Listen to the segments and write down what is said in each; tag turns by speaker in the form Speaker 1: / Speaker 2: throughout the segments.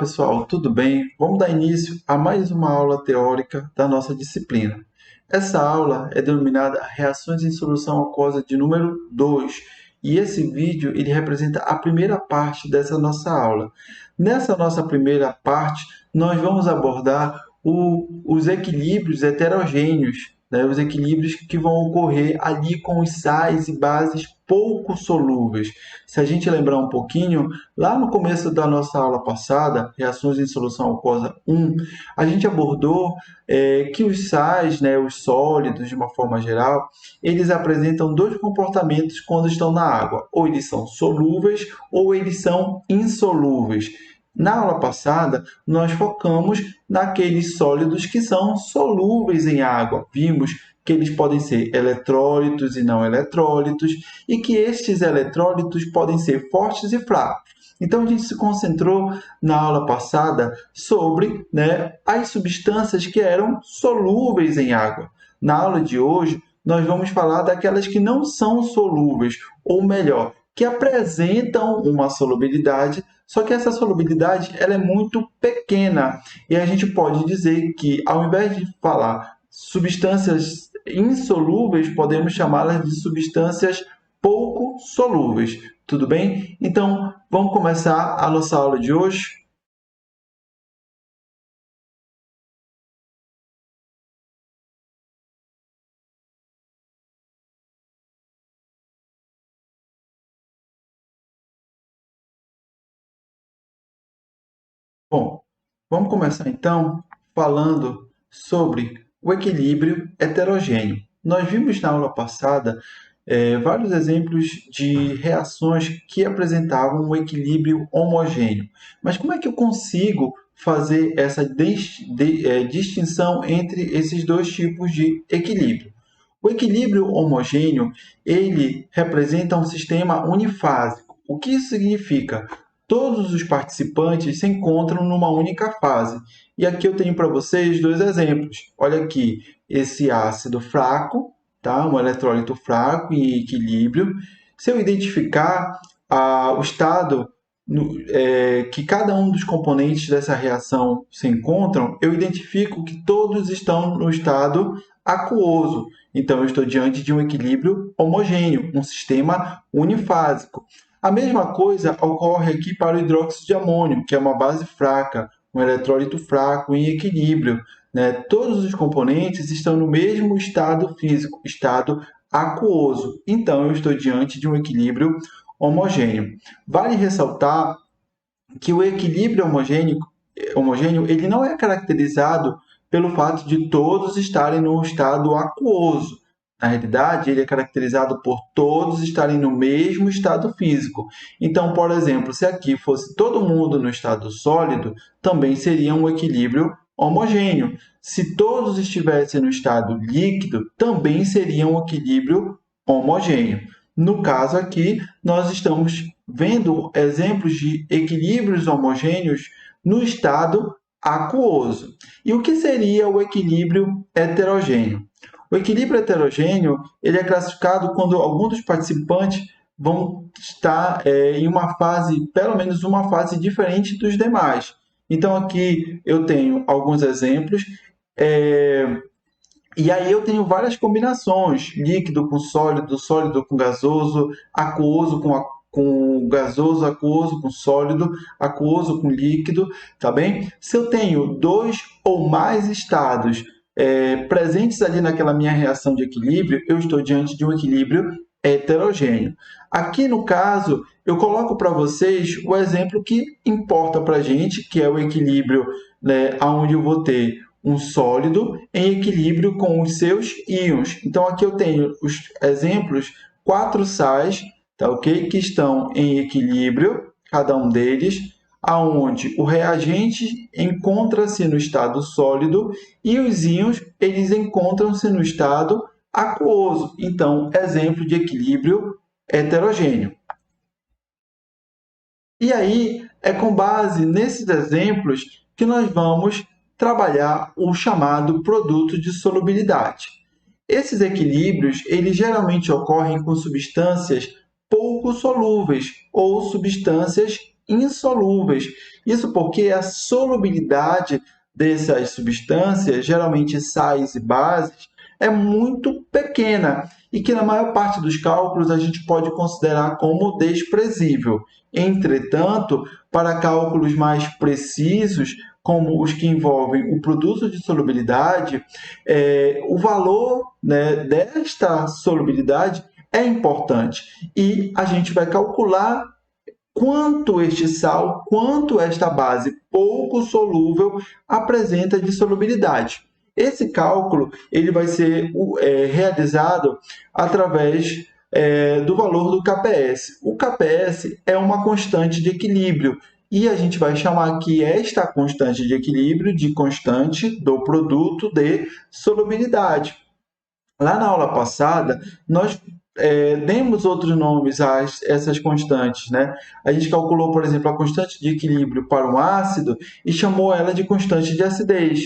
Speaker 1: pessoal, tudo bem? Vamos dar início a mais uma aula teórica da nossa disciplina. Essa aula é denominada Reações em Solução Aquosa de número 2, e esse vídeo ele representa a primeira parte dessa nossa aula. Nessa nossa primeira parte, nós vamos abordar os equilíbrios heterogêneos, né? Os equilíbrios que vão ocorrer ali com os sais e bases pouco solúveis. Se a gente lembrar um pouquinho, lá no começo da nossa aula passada, Reações em Solução Aquosa 1, a gente abordou que os sais, né, os sólidos, de uma forma geral, eles apresentam dois comportamentos quando estão na água. Ou eles são solúveis ou eles são insolúveis. Na aula passada, nós focamos naqueles sólidos que são solúveis em água. Vimos que eles podem ser eletrólitos e não eletrólitos, e que estes eletrólitos podem ser fortes e fracos. Então, a gente se concentrou na aula passada sobre, né, as substâncias que eram solúveis em água. Na aula de hoje, nós vamos falar daquelas que não são solúveis, ou melhor, que apresentam uma solubilidade, só que essa solubilidade ela é muito pequena. E a gente pode dizer que, ao invés de falar substâncias insolúveis, podemos chamá-las de substâncias pouco solúveis. Tudo bem? Então, vamos começar a nossa aula de hoje? Bom, vamos começar então falando sobre o equilíbrio heterogêneo. Nós vimos na aula passada vários exemplos de reações que apresentavam um equilíbrio homogêneo. Mas como é que eu consigo fazer essa distinção entre esses dois tipos de equilíbrio? O equilíbrio homogêneo, ele representa um sistema unifásico. O que isso significa? Todos os participantes se encontram numa única fase. E aqui eu tenho para vocês dois exemplos. Olha aqui, esse ácido fraco, tá? Um eletrólito fraco em equilíbrio. Se eu identificar o estado que cada um dos componentes dessa reação se encontram, eu identifico que todos estão no estado aquoso. Então, eu estou diante de um equilíbrio homogêneo, um sistema unifásico. A mesma coisa ocorre aqui para o hidróxido de amônio, que é uma base fraca, um eletrólito fraco em equilíbrio, né? Todos os componentes estão no mesmo estado físico, estado aquoso. Então, eu estou diante de um equilíbrio homogêneo. Vale ressaltar que o equilíbrio homogêneo ele não é caracterizado pelo fato de todos estarem no estado aquoso. Na realidade, ele é caracterizado por todos estarem no mesmo estado físico. Então, por exemplo, se aqui fosse todo mundo no estado sólido, também seria um equilíbrio homogêneo. Se todos estivessem no estado líquido, também seria um equilíbrio homogêneo. No caso aqui, nós estamos vendo exemplos de equilíbrios homogêneos no estado aquoso. E o que seria o equilíbrio heterogêneo? O equilíbrio heterogêneo ele é classificado quando alguns dos participantes vão estar em uma fase, pelo menos uma fase diferente dos demais. Então, aqui eu tenho alguns exemplos. E aí eu tenho várias combinações, líquido com sólido, sólido com gasoso, aquoso com gasoso, aquoso com sólido, aquoso com líquido, tá bem? Se eu tenho dois ou mais estados presentes ali naquela minha reação de equilíbrio, eu estou diante de um equilíbrio heterogêneo. Aqui no caso, eu coloco para vocês o exemplo que importa para a gente, que é o equilíbrio, né, onde eu vou ter um sólido em equilíbrio com os seus íons. Então, aqui eu tenho os exemplos, 4 sais, tá, ok? Que estão em equilíbrio, cada um deles, aonde o reagente encontra-se no estado sólido e os íons eles encontram-se no estado aquoso. Então, exemplo de equilíbrio heterogêneo. E aí, é com base nesses exemplos que nós vamos trabalhar o chamado produto de solubilidade. Esses equilíbrios, eles geralmente ocorrem com substâncias pouco solúveis ou substâncias insolúveis. Isso porque a solubilidade dessas substâncias, geralmente sais e bases, é muito pequena e que na maior parte dos cálculos a gente pode considerar como desprezível. Entretanto, para cálculos mais precisos, como os que envolvem o produto de solubilidade, o valor, né, desta solubilidade é importante e a gente vai calcular quanto este sal, quanto esta base pouco solúvel apresenta de solubilidade. Esse cálculo ele vai ser realizado através do valor do KPS. O KPS é uma constante de equilíbrio e a gente vai chamar aqui esta constante de equilíbrio de constante do produto de solubilidade. Lá na aula passada, nós demos outros nomes a essas constantes, né? A gente calculou, por exemplo, a constante de equilíbrio para um ácido e chamou ela de constante de acidez.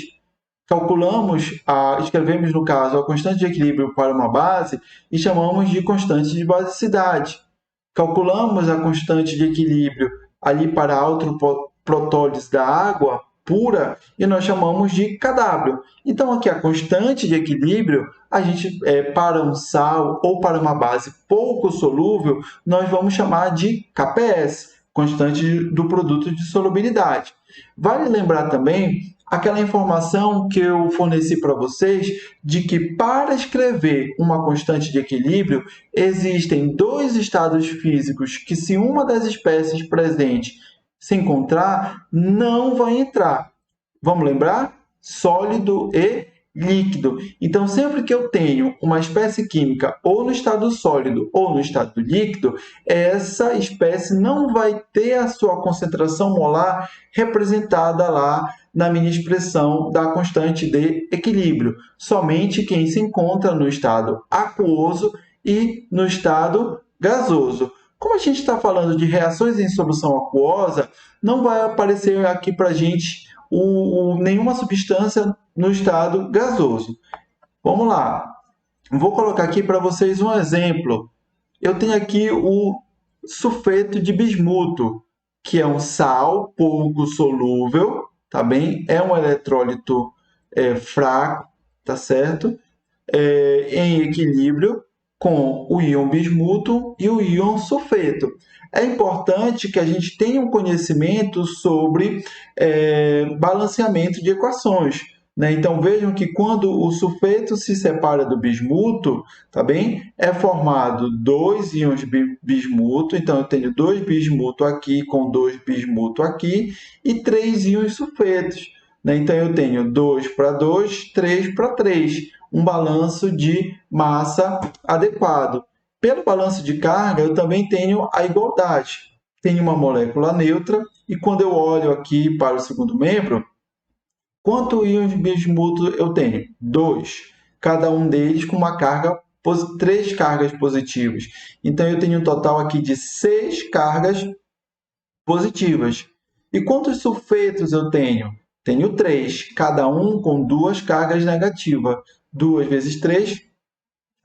Speaker 1: Escrevemos, no caso, a constante de equilíbrio para uma base e chamamos de constante de basicidade. Calculamos a constante de equilíbrio ali para a autoprotólise da água pura e nós chamamos de Kw. Então, aqui a constante de equilíbrio, a gente, para um sal ou para uma base pouco solúvel, nós vamos chamar de KPS, constante do produto de solubilidade. Vale lembrar também aquela informação que eu forneci para vocês de que para escrever uma constante de equilíbrio, existem dois estados físicos que, se uma das espécies presentes se encontrar, não vai entrar. Vamos lembrar? Sólido e líquido. Então, sempre que eu tenho uma espécie química ou no estado sólido ou no estado líquido, essa espécie não vai ter a sua concentração molar representada lá na minha expressão da constante de equilíbrio. Somente quem se encontra no estado aquoso e no estado gasoso. Como a gente está falando de reações em solução aquosa, não vai aparecer aqui para a gente nenhuma substância no estado gasoso. Vamos lá. Vou colocar aqui para vocês um exemplo. Eu tenho aqui o sulfeto de bismuto, que é um sal pouco solúvel, tá bem? É um eletrólito fraco, tá certo? Em equilíbrio com o íon bismuto e o íon sulfeto. É importante que a gente tenha um conhecimento sobre balanceamento de equações, né? Então, vejam que quando o sulfeto se separa do bismuto, tá bem? É formado dois íons bismuto, então eu tenho dois bismuto aqui com dois bismuto aqui e três íons sulfetos, né? Então, eu tenho 2 para 2, 3 para 3, um balanço de massa adequado. Pelo balanço de carga, eu também tenho a igualdade. Tenho uma molécula neutra e quando eu olho aqui para o segundo membro, quanto íons bismuto eu tenho? 2. Cada um deles com uma carga, 3 cargas positivas. Então, eu tenho um total aqui de 6 cargas positivas. E quantos sulfetos eu tenho? Tenho 3, cada um com 2 cargas negativas. 2 vezes 3,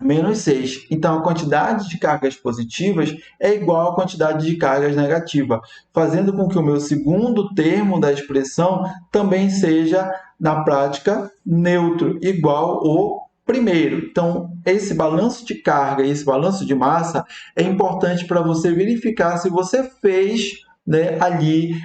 Speaker 1: menos 6. Então, a quantidade de cargas positivas é igual à quantidade de cargas negativas, fazendo com que o meu segundo termo da expressão também seja, na prática, neutro, igual ao primeiro. Então, esse balanço de carga e esse balanço de massa é importante para você verificar se você fez, né, ali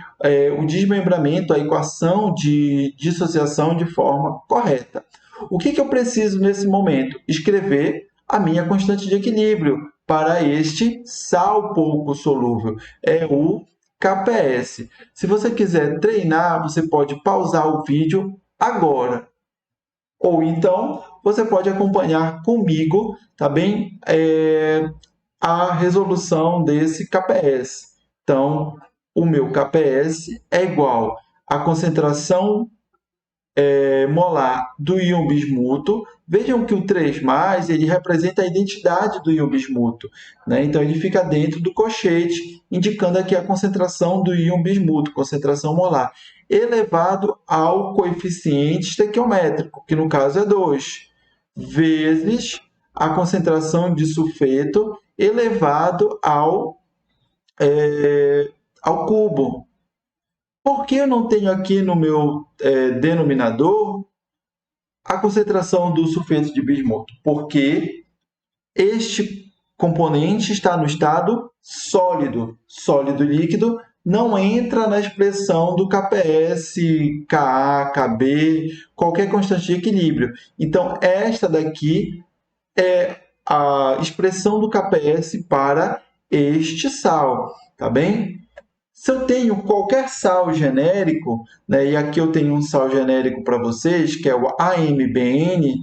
Speaker 1: o desmembramento, a equação de dissociação de forma correta. O que eu preciso nesse momento? Escrever a minha constante de equilíbrio para este sal pouco solúvel, é o KPS. Se você quiser treinar, você pode pausar o vídeo agora. Ou então, você pode acompanhar comigo, tá bem? A resolução desse KPS. Então, o meu KPS é igual à concentração molar do íon bismuto. Vejam que o 3+, ele representa a identidade do íon bismuto, né? Então, ele fica dentro do colchete, indicando aqui a concentração do íon bismuto, concentração molar, elevado ao coeficiente estequiométrico, que no caso é 2, vezes a concentração de sulfeto elevado ao cubo. Por que eu não tenho aqui no meu denominador a concentração do sulfeto de bismuto? Porque este componente está no estado sólido. Sólido líquido não entra na expressão do KPS, Ka, Kb, qualquer constante de equilíbrio. Então, esta daqui é a expressão do KPS para este sal, tá bem? Se eu tenho qualquer sal genérico, né, e aqui eu tenho um sal genérico para vocês, que é o AMBN,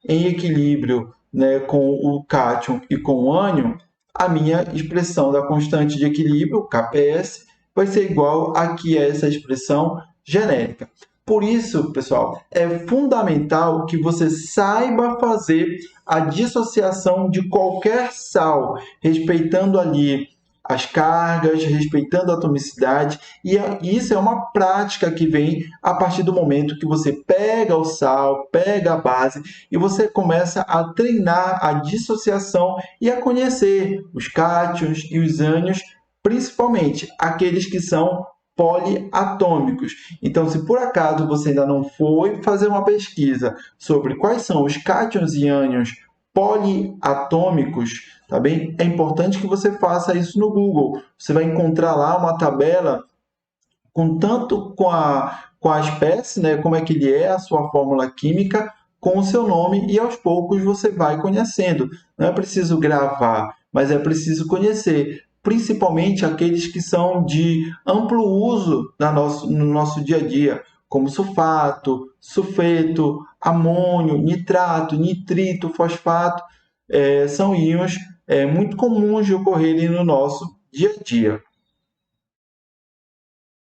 Speaker 1: em equilíbrio, né, com o cátion e com o ânion, a minha expressão da constante de equilíbrio, KPS, vai ser igual aqui a essa expressão genérica. Por isso, pessoal, é fundamental que você saiba fazer a dissociação de qualquer sal, respeitando ali as cargas, respeitando a atomicidade, e isso é uma prática que vem a partir do momento que você pega o sal, pega a base e você começa a treinar a dissociação e a conhecer os cátions e os ânions, principalmente aqueles que são poliatômicos. Então, se por acaso você ainda não foi fazer uma pesquisa sobre quais são os cátions e ânions poliatômicos, tá bem? É importante que você faça isso no Google. Você vai encontrar lá uma tabela com tanto com a espécie, né, como é que ele é, a sua fórmula química, com o seu nome, e aos poucos você vai conhecendo. Não é preciso gravar, mas é preciso conhecer, principalmente aqueles que são de amplo uso no nosso dia a dia, como sulfato, sulfeto, amônio, nitrato, nitrito, fosfato, são íons muito comuns de ocorrerem no nosso dia a dia.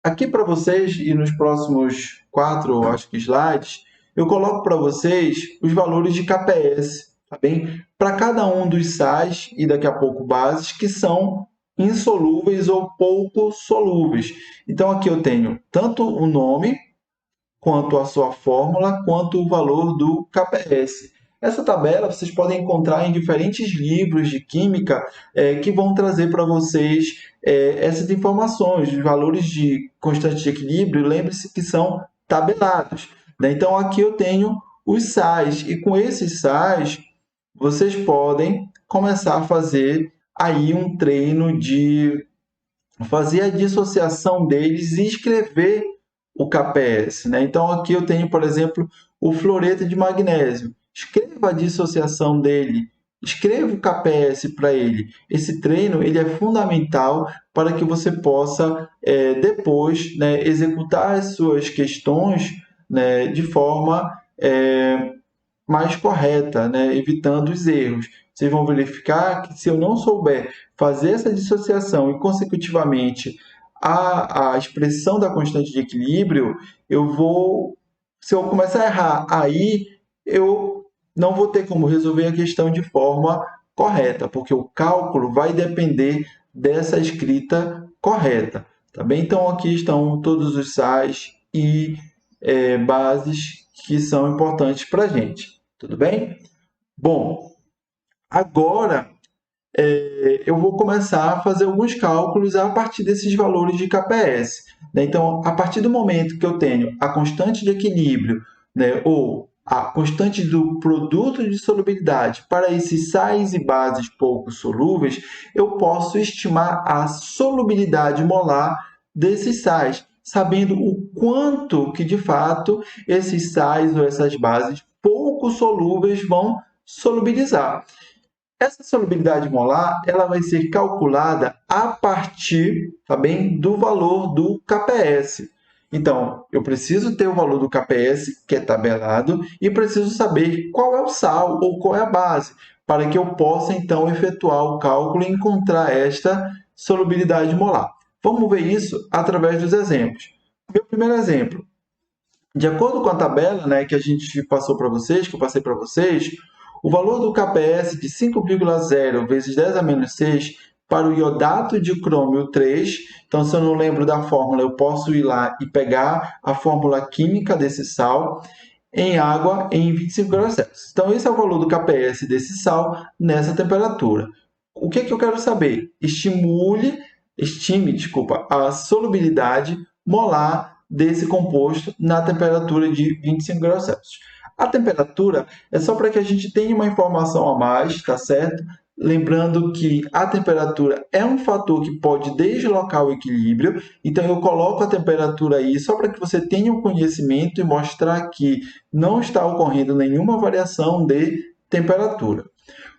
Speaker 1: Aqui para vocês, e nos próximos 4, acho que slides, eu coloco para vocês os valores de KPS, tá bem? Para cada um dos sais e daqui a pouco bases que são insolúveis ou pouco solúveis. Então aqui eu tenho tanto o nome, quanto a sua fórmula, quanto o valor do KPS. Essa tabela vocês podem encontrar em diferentes livros de química que vão trazer para vocês essas informações, os valores de constante de equilíbrio, lembre-se que são tabelados, né? Então, aqui eu tenho os sais, e com esses sais, vocês podem começar a fazer aí um treino de fazer a dissociação deles e escrever o KPS, né? Então, aqui eu tenho, por exemplo, o fluoreto de magnésio. Escreva a dissociação dele, escreva o KPS para ele. Esse treino ele é fundamental para que você possa, depois, né, executar as suas questões, né, de forma mais correta, né, evitando os erros. Vocês vão verificar que se eu não souber fazer essa dissociação e, consecutivamente, a expressão da constante de equilíbrio, se eu começar a errar aí, eu não vou ter como resolver a questão de forma correta, porque o cálculo vai depender dessa escrita correta, tá bem? Então, aqui estão todos os sais e bases que são importantes para a gente, tudo bem? Bom, agora eu vou começar a fazer alguns cálculos a partir desses valores de KPS, né? Então, a partir do momento que eu tenho a constante de equilíbrio, né, ou a constante do produto de solubilidade para esses sais e bases pouco solúveis, eu posso estimar a solubilidade molar desses sais, sabendo o quanto que, de fato, esses sais ou essas bases pouco solúveis vão solubilizar. Essa solubilidade molar ela vai ser calculada a partir, tá bem, do valor do KPS. Então, eu preciso ter o valor do KPS, que é tabelado, e preciso saber qual é o sal ou qual é a base, para que eu possa, então, efetuar o cálculo e encontrar esta solubilidade molar. Vamos ver isso através dos exemplos. Meu primeiro exemplo. De acordo com a tabela, né, que a gente passou para vocês, que eu passei para vocês, o valor do KPS de 5,0 vezes 10 a menos 6 para o iodato de crômio 3. Então, se eu não lembro da fórmula, eu posso ir lá e pegar a fórmula química desse sal em água em 25 graus Celsius. Então, esse é o valor do KPS desse sal nessa temperatura. O que eu quero saber? Estimule estime a solubilidade molar desse composto na temperatura de 25 graus Celsius. A temperatura é só para que a gente tenha uma informação a mais, tá certo? Lembrando que a temperatura é um fator que pode deslocar o equilíbrio, então eu coloco a temperatura aí só para que você tenha um conhecimento e mostrar que não está ocorrendo nenhuma variação de temperatura.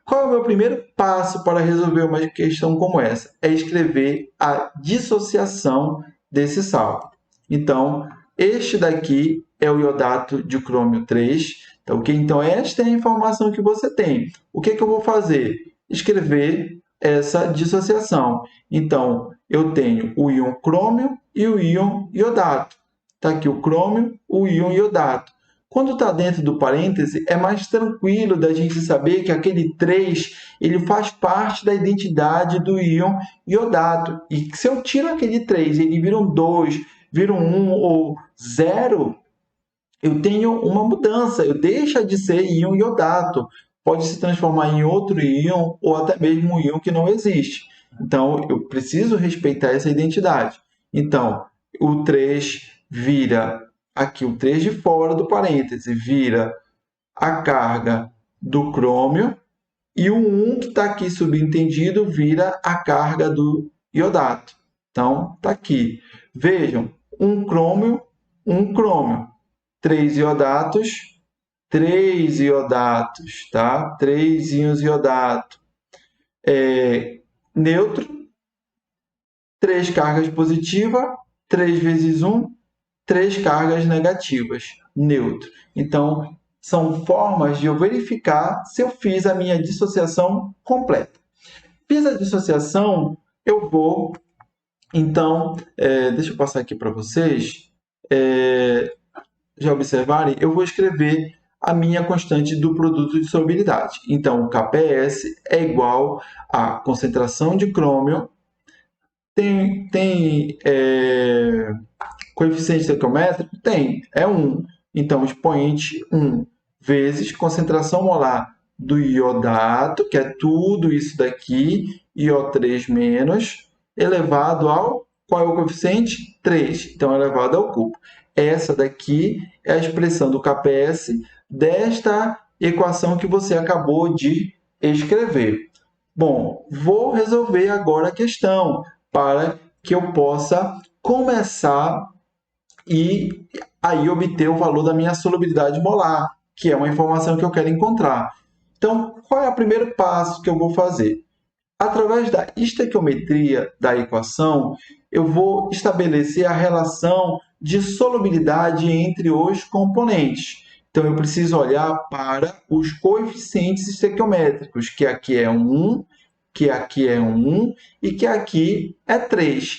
Speaker 1: Qual é o meu primeiro passo para resolver uma questão como essa? É escrever a dissociação desse sal. Então, este daqui é o iodato de crômio 3. Então, então, esta é a informação que você tem. O que eu vou fazer? Escrever essa dissociação. Então, eu tenho o íon crômio e o íon iodato. Está aqui o crômio, o íon iodato. Quando está dentro do parêntese, é mais tranquilo da gente saber que aquele 3 ele faz parte da identidade do íon iodato. E se eu tiro aquele 3 ele vira um 2, vira um 1 ou 0, eu tenho uma mudança. Eu deixo de ser íon iodato. Pode se transformar em outro íon ou até mesmo um íon que não existe. Então, eu preciso respeitar essa identidade. Então, o 3 vira aqui o 3 de fora do parêntese, vira a carga do crômio, e o 1 que está aqui subentendido vira a carga do iodato. Então, está aqui. Vejam, um crômio, 3 iodatos, 3 iodatos, tá? 3 íons iodato. Neutro, 3 cargas positivas, 3 vezes 1, 3 cargas negativas, neutro. Então, são formas de eu verificar se eu fiz a minha dissociação completa. Fiz a dissociação, eu vou, então, deixa eu passar aqui para vocês, já observarem, eu vou escrever a minha constante do produto de solubilidade. Então, o KPS é igual à concentração de crômio, tem coeficiente estequiométrico? Tem, é 1. Então, expoente 1 vezes concentração molar do iodato, que é tudo isso daqui, IO3 menos, elevado ao... Qual é o coeficiente? 3. Então, elevado ao cubo. Essa daqui é a expressão do KPS desta equação que você acabou de escrever. Bom, vou resolver agora a questão para que eu possa começar e aí obter o valor da minha solubilidade molar, que é uma informação que eu quero encontrar. Então, qual é o primeiro passo que eu vou fazer? Através da estequiometria da equação, eu vou estabelecer a relação de solubilidade entre os componentes. Então, eu preciso olhar para os coeficientes estequiométricos, que aqui é 1, que aqui é 1 e que aqui é 3.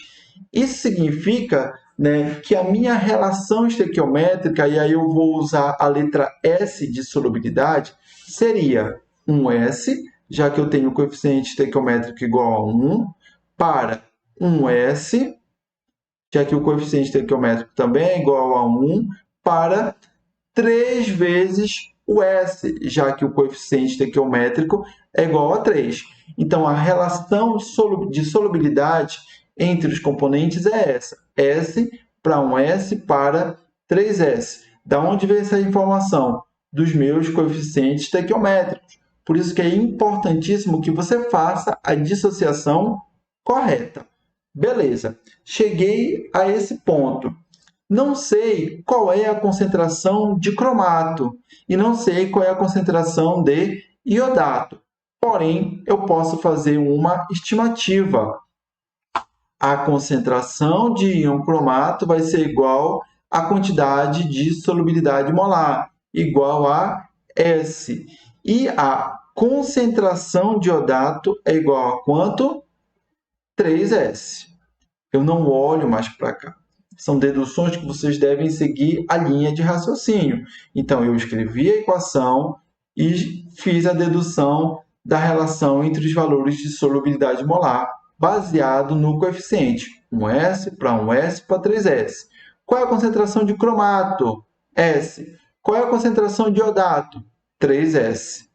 Speaker 1: Isso significa, né, que a minha relação estequiométrica, e aí eu vou usar a letra S de solubilidade, seria 1S, já que eu tenho o coeficiente estequiométrico igual a 1, para 1S, já que o coeficiente estequiométrico também é igual a 1, para 3 vezes o S, já que o coeficiente estequiométrico é igual a 3. Então, a relação de solubilidade entre os componentes é essa. S para 1S para 3S. Da onde vem essa informação? Dos meus coeficientes estequiométricos. Por isso que é importantíssimo que você faça a dissociação correta. Beleza, cheguei a esse ponto. Não sei qual é a concentração de cromato e não sei qual é a concentração de iodato. Porém, eu posso fazer uma estimativa. A concentração de íon cromato vai ser igual à quantidade de solubilidade molar, igual a S. E a concentração de iodato é igual a quanto? 3S. Eu não olho mais para cá. São deduções que vocês devem seguir a linha de raciocínio. Então, eu escrevi a equação e fiz a dedução da relação entre os valores de solubilidade molar, baseado no coeficiente 1S para 1S para 3S. Qual é a concentração de cromato? S. Qual é a concentração de iodato? 3S.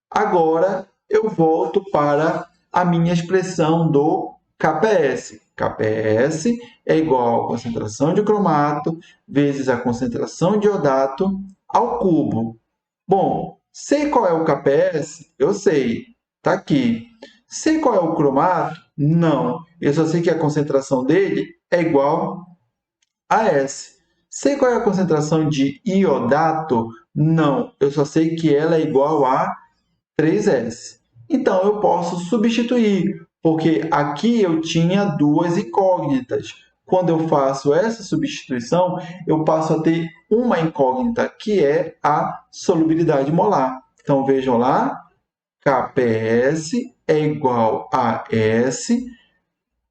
Speaker 1: Agora, eu volto para a minha expressão do KPS. KPS é igual à concentração de cromato vezes a concentração de iodato ao cubo. Bom, sei qual é o KPS? Eu sei, está aqui. Sei qual é o cromato? Não. Eu só sei que a concentração dele é igual a S. Sei qual é a concentração de iodato? Não. Eu só sei que ela é igual a 3S. Então, eu posso substituir, porque aqui eu tinha duas incógnitas. Quando eu faço essa substituição, eu passo a ter uma incógnita, que é a solubilidade molar. Então, vejam lá, KPS é igual a S,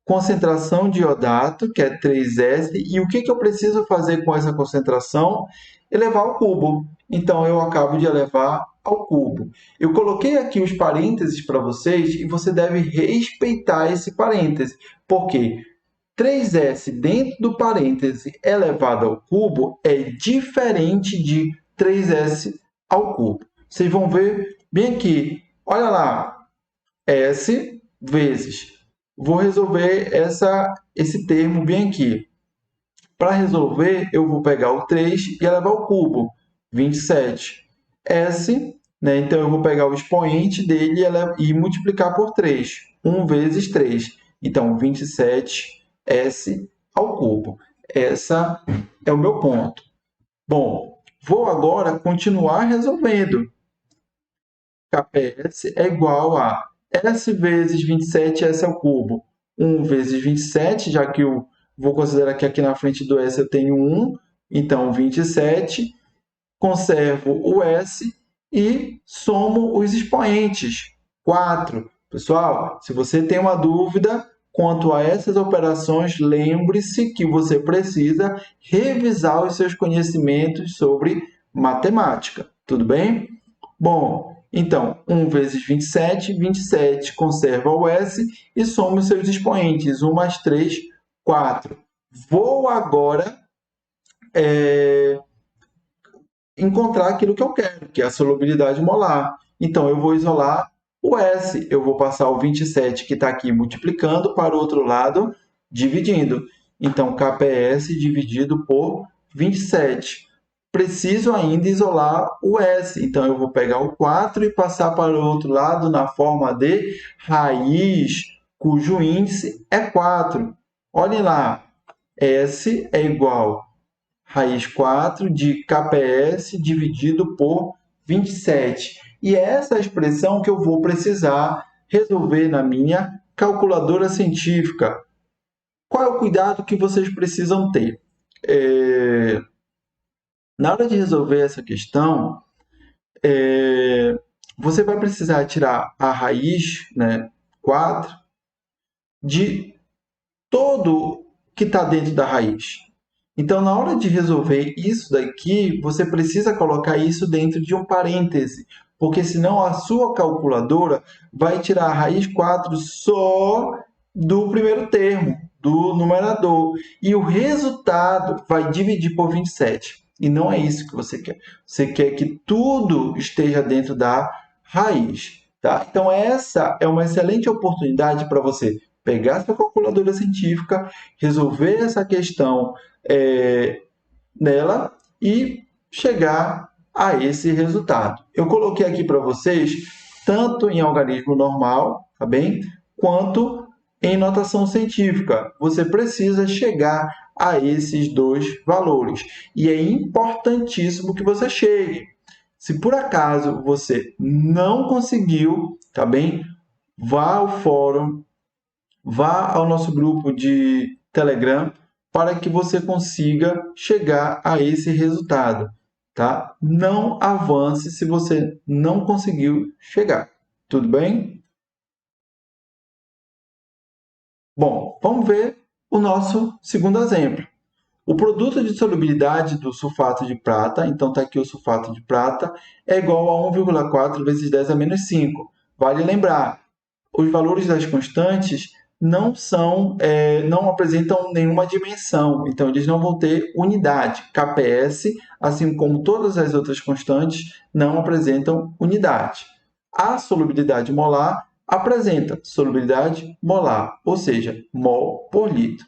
Speaker 1: concentração de iodato, que é 3S, e o que eu preciso fazer com essa concentração? Elevar ao cubo. Então, eu acabo de elevar ao cubo. Eu coloquei aqui os parênteses para vocês e você deve respeitar esse parêntese, porque 3S dentro do parêntese elevado ao cubo é diferente de 3S ao cubo. Vocês vão ver bem aqui. Olha lá, S vezes. Vou resolver esse termo bem aqui. Para resolver, eu vou pegar o 3 e elevar ao cubo, 27. S, né? Então, eu vou pegar o expoente dele e multiplicar por 3. 1 vezes 3. Então, 27S ao cubo. Esse é o meu ponto. Bom, vou agora continuar resolvendo. KPS é igual a S vezes 27S ao cubo. 1 vezes 27, já que eu vou considerar que aqui na frente do S eu tenho 1, então 27. Conservo o S e somo os expoentes. 4. Pessoal, se você tem uma dúvida quanto a essas operações, lembre-se que você precisa revisar os seus conhecimentos sobre matemática. Tudo bem? Bom, então, 1 vezes 27, 27 conserva o S e soma os seus expoentes. 1 mais 3, 4. Vou agora encontrar aquilo que eu quero, que é a solubilidade molar. Então, eu vou isolar o S. Eu vou passar o 27 que está aqui multiplicando para o outro lado, dividindo. Então, KPS dividido por 27. Preciso ainda isolar o S. Então, eu vou pegar o 4 e passar para o outro lado na forma de raiz, cujo índice é 4. Olhem lá, S é igual a raiz 4 de KPS dividido por 27. E é essa expressão que eu vou precisar resolver na minha calculadora científica. Qual é o cuidado que vocês precisam ter? Na hora de resolver essa questão, você vai precisar tirar a raiz, né, 4, de todo que está dentro da raiz. Então, na hora de resolver isso daqui, você precisa colocar isso dentro de um parêntese, porque senão a sua calculadora vai tirar a raiz 4 só do primeiro termo, do numerador, e o resultado vai dividir por 27. E não é isso que você quer. Você quer que tudo esteja dentro da raiz. Tá? Então, essa é uma excelente oportunidade para você pegar sua calculadora científica, resolver essa questão nela e chegar a esse resultado. Eu coloquei aqui para vocês tanto em algarismo normal, tá bem? Quanto em notação científica. Você precisa chegar a esses dois valores. E é importantíssimo que você chegue. Se por acaso você não conseguiu, tá bem? Vá ao fórum, vá ao nosso grupo de Telegram para que você consiga chegar a esse resultado, tá? Não avance se você não conseguiu chegar. Tudo bem? Bom, vamos ver o nosso segundo exemplo. O produto de solubilidade do sulfato de prata, então está aqui o sulfato de prata, é igual a 1,4 vezes 10 a menos 5. Vale lembrar, os valores das constantes não apresentam nenhuma dimensão, então eles não vão ter unidade. KPS, assim como todas as outras constantes, não apresentam unidade. A solubilidade molar apresenta solubilidade molar, ou seja, mol por litro.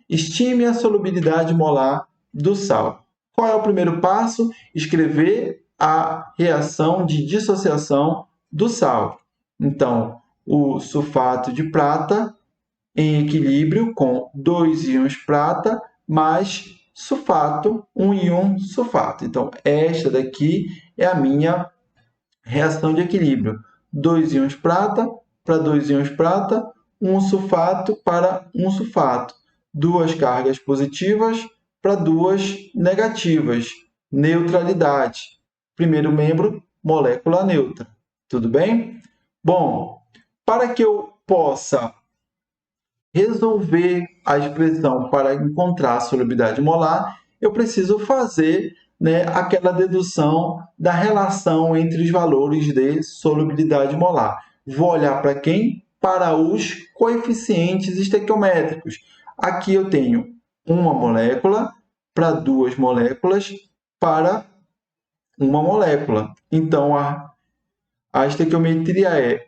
Speaker 1: Estime a solubilidade molar do sal. Qual é o primeiro passo? Escrever a reação de dissociação do sal. Então, o sulfato de prata em equilíbrio com 2 íons prata mais sulfato, 1 íon sulfato. Então, esta daqui é a minha reação de equilíbrio. 2 íons prata para 2 íons prata, 1 sulfato para 1 sulfato. Duas cargas positivas para duas negativas. Neutralidade. Primeiro membro, molécula neutra. Tudo bem? Bom, para que eu possa resolver a expressão para encontrar a solubilidade molar, eu preciso fazer, aquela dedução da relação entre os valores de solubilidade molar. Vou olhar para quem? Para os coeficientes estequiométricos. Aqui eu tenho uma molécula para duas moléculas para uma molécula. Então, a estequiometria é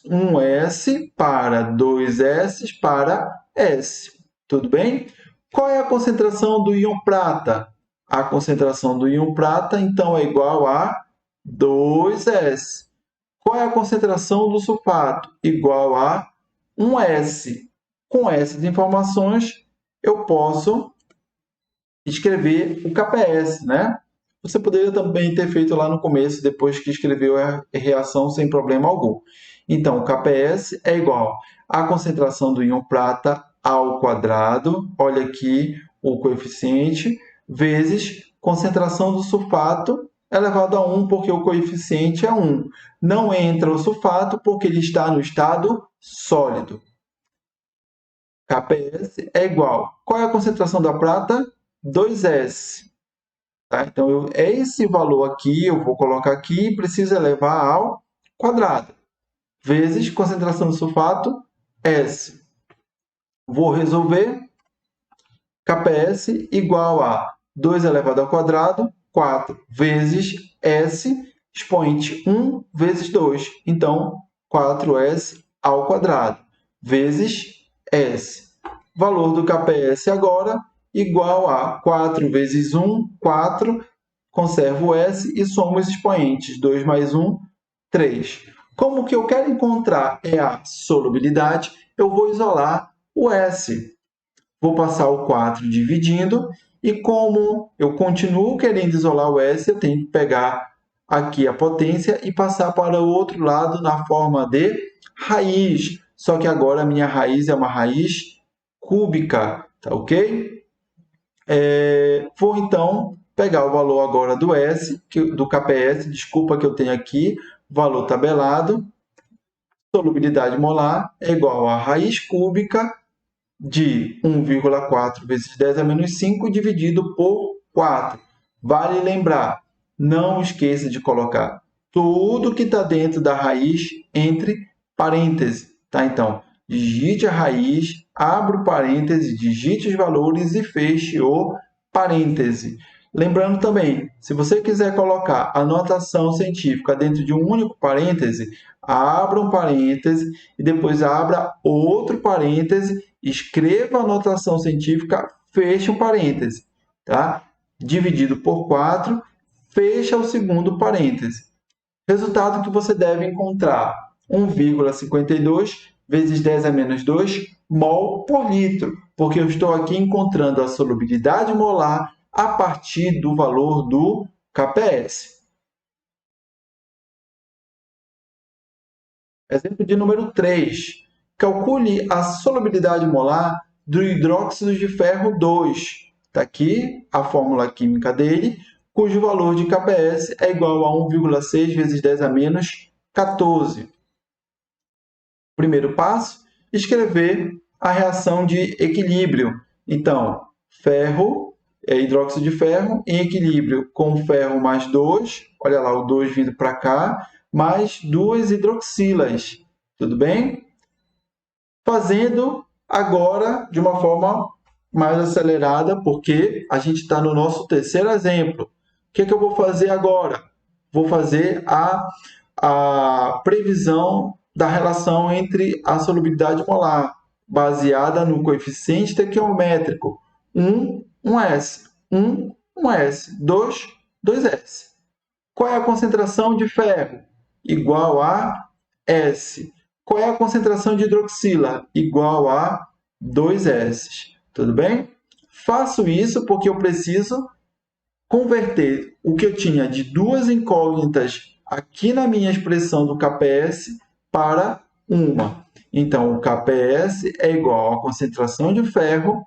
Speaker 1: 1S para 2S para S. Tudo bem? Qual é a concentração do íon prata? A concentração do íon prata, então, é igual a 2S. Qual é a concentração do sulfato? Igual a 1S. Com essas informações, eu posso escrever o KPS, né? Você poderia também ter feito lá no começo, depois que escreveu a reação sem problema algum. Então, o KPS é igual à concentração do íon prata ao quadrado, olha aqui o coeficiente, vezes concentração do sulfato elevado a 1, porque o coeficiente é 1. Não entra o sulfato porque ele está no estado sólido. KPS é igual. Qual é a concentração da prata? 2S. Tá? Então, esse valor aqui, eu vou colocar aqui, precisa elevar ao quadrado, vezes concentração do sulfato, S. Vou resolver, KPS igual a 2 elevado ao quadrado, 4, vezes S, expoente 1 vezes 2. Então, 4S ao quadrado, vezes S. Valor do KPS agora, igual a 4 vezes 1, 4, conservo o S e somo os expoentes. 2 mais 1, 3. Como que eu quero encontrar é a solubilidade, eu vou isolar o S. Vou passar o 4 dividindo, e como eu continuo querendo isolar o S, eu tenho que pegar aqui a potência e passar para o outro lado na forma de raiz. Só que agora a minha raiz é uma raiz cúbica, tá ok? Vou então pegar o valor agora do S, do KPS, desculpa que eu tenho aqui, valor tabelado, solubilidade molar é igual a raiz cúbica de 1,4 vezes 10 a menos 5 dividido por 4. Vale lembrar, não esqueça de colocar tudo que está dentro da raiz entre parênteses. Tá? Então, digite a raiz, abra o parêntese, digite os valores e feche o parêntese. Lembrando também, se você quiser colocar a notação científica dentro de um único parêntese, abra um parêntese e depois abra outro parêntese, escreva a notação científica, feche um parêntese, tá? Dividido por 4, fecha o segundo parêntese. Resultado que você deve encontrar 1,52 vezes 10 a menos 2 mol por litro, porque eu estou aqui encontrando a solubilidade molar a partir do valor do KPS. Exemplo de número 3. Calcule a solubilidade molar do hidróxido de ferro 2. Está aqui a fórmula química dele, cujo valor de KPS é igual a 1,6 vezes 10 a menos 14. Primeiro passo, escrever a reação de equilíbrio. Então, ferro, hidróxido de ferro, em equilíbrio com ferro mais 2, olha lá o 2 vindo para cá, mais 2 hidroxilas. Tudo bem? Fazendo agora de uma forma mais acelerada, porque a gente está no nosso terceiro exemplo. O que eu vou fazer agora? Vou fazer a previsão da relação entre a solubilidade molar, baseada no coeficiente estequiométrico 1, 1S, 1, 1S, 2, 2S. Qual é a concentração de ferro? Igual a S. Qual é a concentração de hidroxila? Igual a 2S. Tudo bem? Faço isso porque eu preciso converter o que eu tinha de duas incógnitas aqui na minha expressão do KPS para uma. Então, o KPS é igual à concentração de ferro,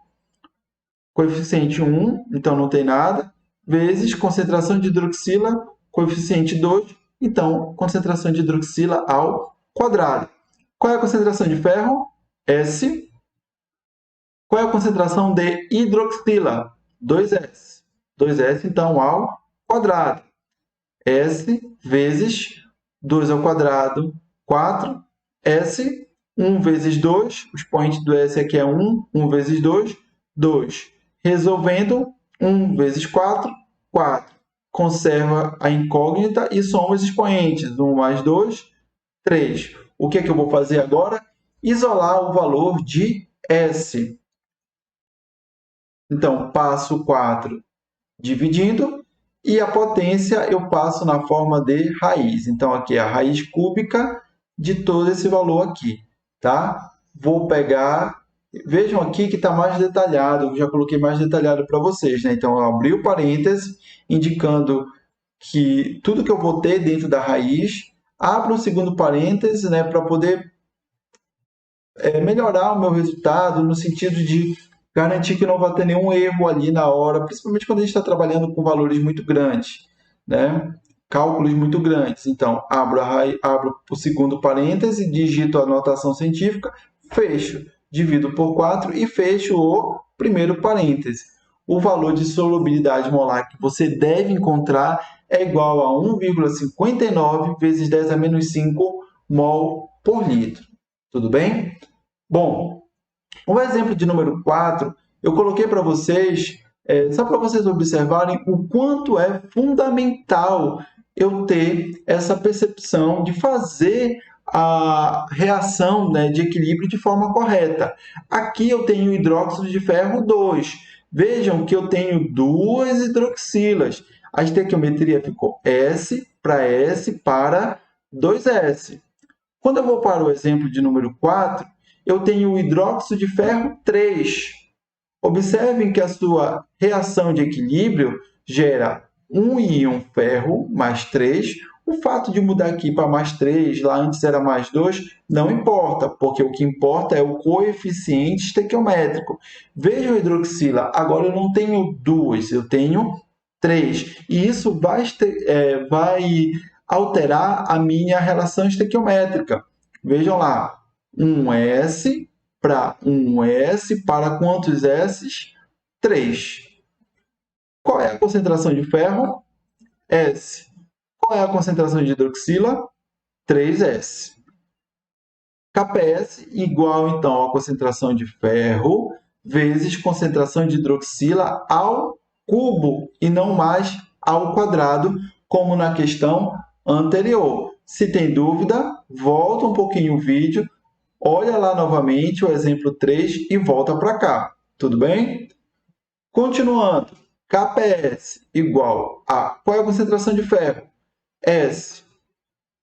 Speaker 1: coeficiente 1, então não tem nada, vezes concentração de hidroxila, coeficiente 2, então concentração de hidroxila ao quadrado. Qual é a concentração de ferro? S. Qual é a concentração de hidroxila? 2S. 2S, então, ao quadrado. S vezes 2 ao quadrado, 4. S, 1 vezes 2. O expoente do S aqui é 1. 1 vezes 2, 2. Resolvendo, 1 vezes 4, 4. Conserva a incógnita e soma os expoentes. 1 mais 2, 3. O que é que eu vou fazer agora? Isolar o valor de S. Então, passo 4 dividindo, e a potência eu passo na forma de raiz. Então, aqui é a raiz cúbica de todo esse valor aqui. Tá? Vou pegar... Vejam aqui que está mais detalhado, eu já coloquei mais detalhado para vocês. Né? Então, eu abri o parêntese, indicando que tudo que eu vou ter dentro da raiz, abro um segundo parêntese, né, para poder melhorar o meu resultado, no sentido de garantir que não vai ter nenhum erro ali na hora, principalmente quando a gente está trabalhando com valores muito grandes, né? Cálculos muito grandes. Então, abro o segundo parêntese, digito a notação científica, fecho, divido por 4 e fecho o primeiro parêntese. O valor de solubilidade molar que você deve encontrar é igual a 1,59 vezes 10 a menos 5 mol por litro. Tudo bem? Bom, o exemplo de número 4, eu coloquei para vocês, só para vocês observarem o quanto é fundamental eu ter essa percepção de fazer a reação, né, de equilíbrio de forma correta. Aqui eu tenho hidróxido de ferro 2. Vejam que eu tenho duas hidroxilas. A estequiometria ficou S para 2S. Quando eu vou para o exemplo de número 4, eu tenho o hidróxido de ferro 3. Observem que a sua reação de equilíbrio gera um íon ferro mais 3. O fato de mudar aqui para mais 3, lá antes era mais 2, não importa, porque o que importa é o coeficiente estequiométrico. Veja o hidroxila, agora eu não tenho 2, eu tenho 3. E isso vai alterar a minha relação estequiométrica. Vejam lá, 1S para 1S para quantos S? 3. Qual é a concentração de ferro? S. Qual é a concentração de hidroxila? 3S. KPS igual, então, a concentração de ferro vezes concentração de hidroxila ao cubo e não mais ao quadrado, como na questão anterior. Se tem dúvida, volta um pouquinho o vídeo, olha lá novamente o exemplo 3 e volta para cá. Tudo bem? Continuando, KPS igual a... Qual é a concentração de ferro? S.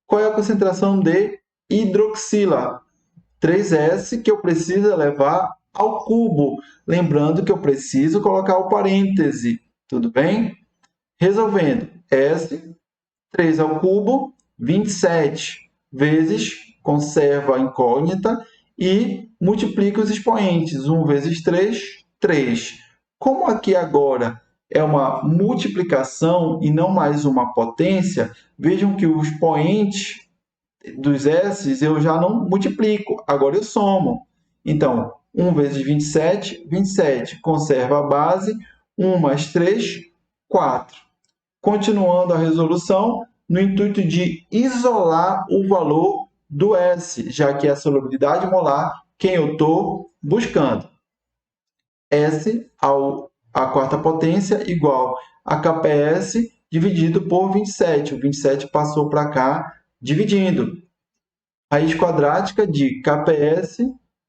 Speaker 1: Qual é a concentração de hidroxila? 3S, que eu preciso levar ao cubo. Lembrando que eu preciso colocar o parêntese. Tudo bem? Resolvendo, S, 3 ao cubo, 27, vezes, conserva a incógnita e multiplica os expoentes. 1 vezes 3, 3. Como aqui agora é uma multiplicação e não mais uma potência, vejam que os expoentes dos S eu já não multiplico, agora eu somo. Então, 1 vezes 27, 27. Conserva a base, 1 mais 3, 4. Continuando a resolução, no intuito de isolar o valor do S, já que é a solubilidade molar quem eu estou buscando. S à quarta potência igual a KPS dividido por 27. O 27 passou para cá dividindo. raiz quadrática de KPS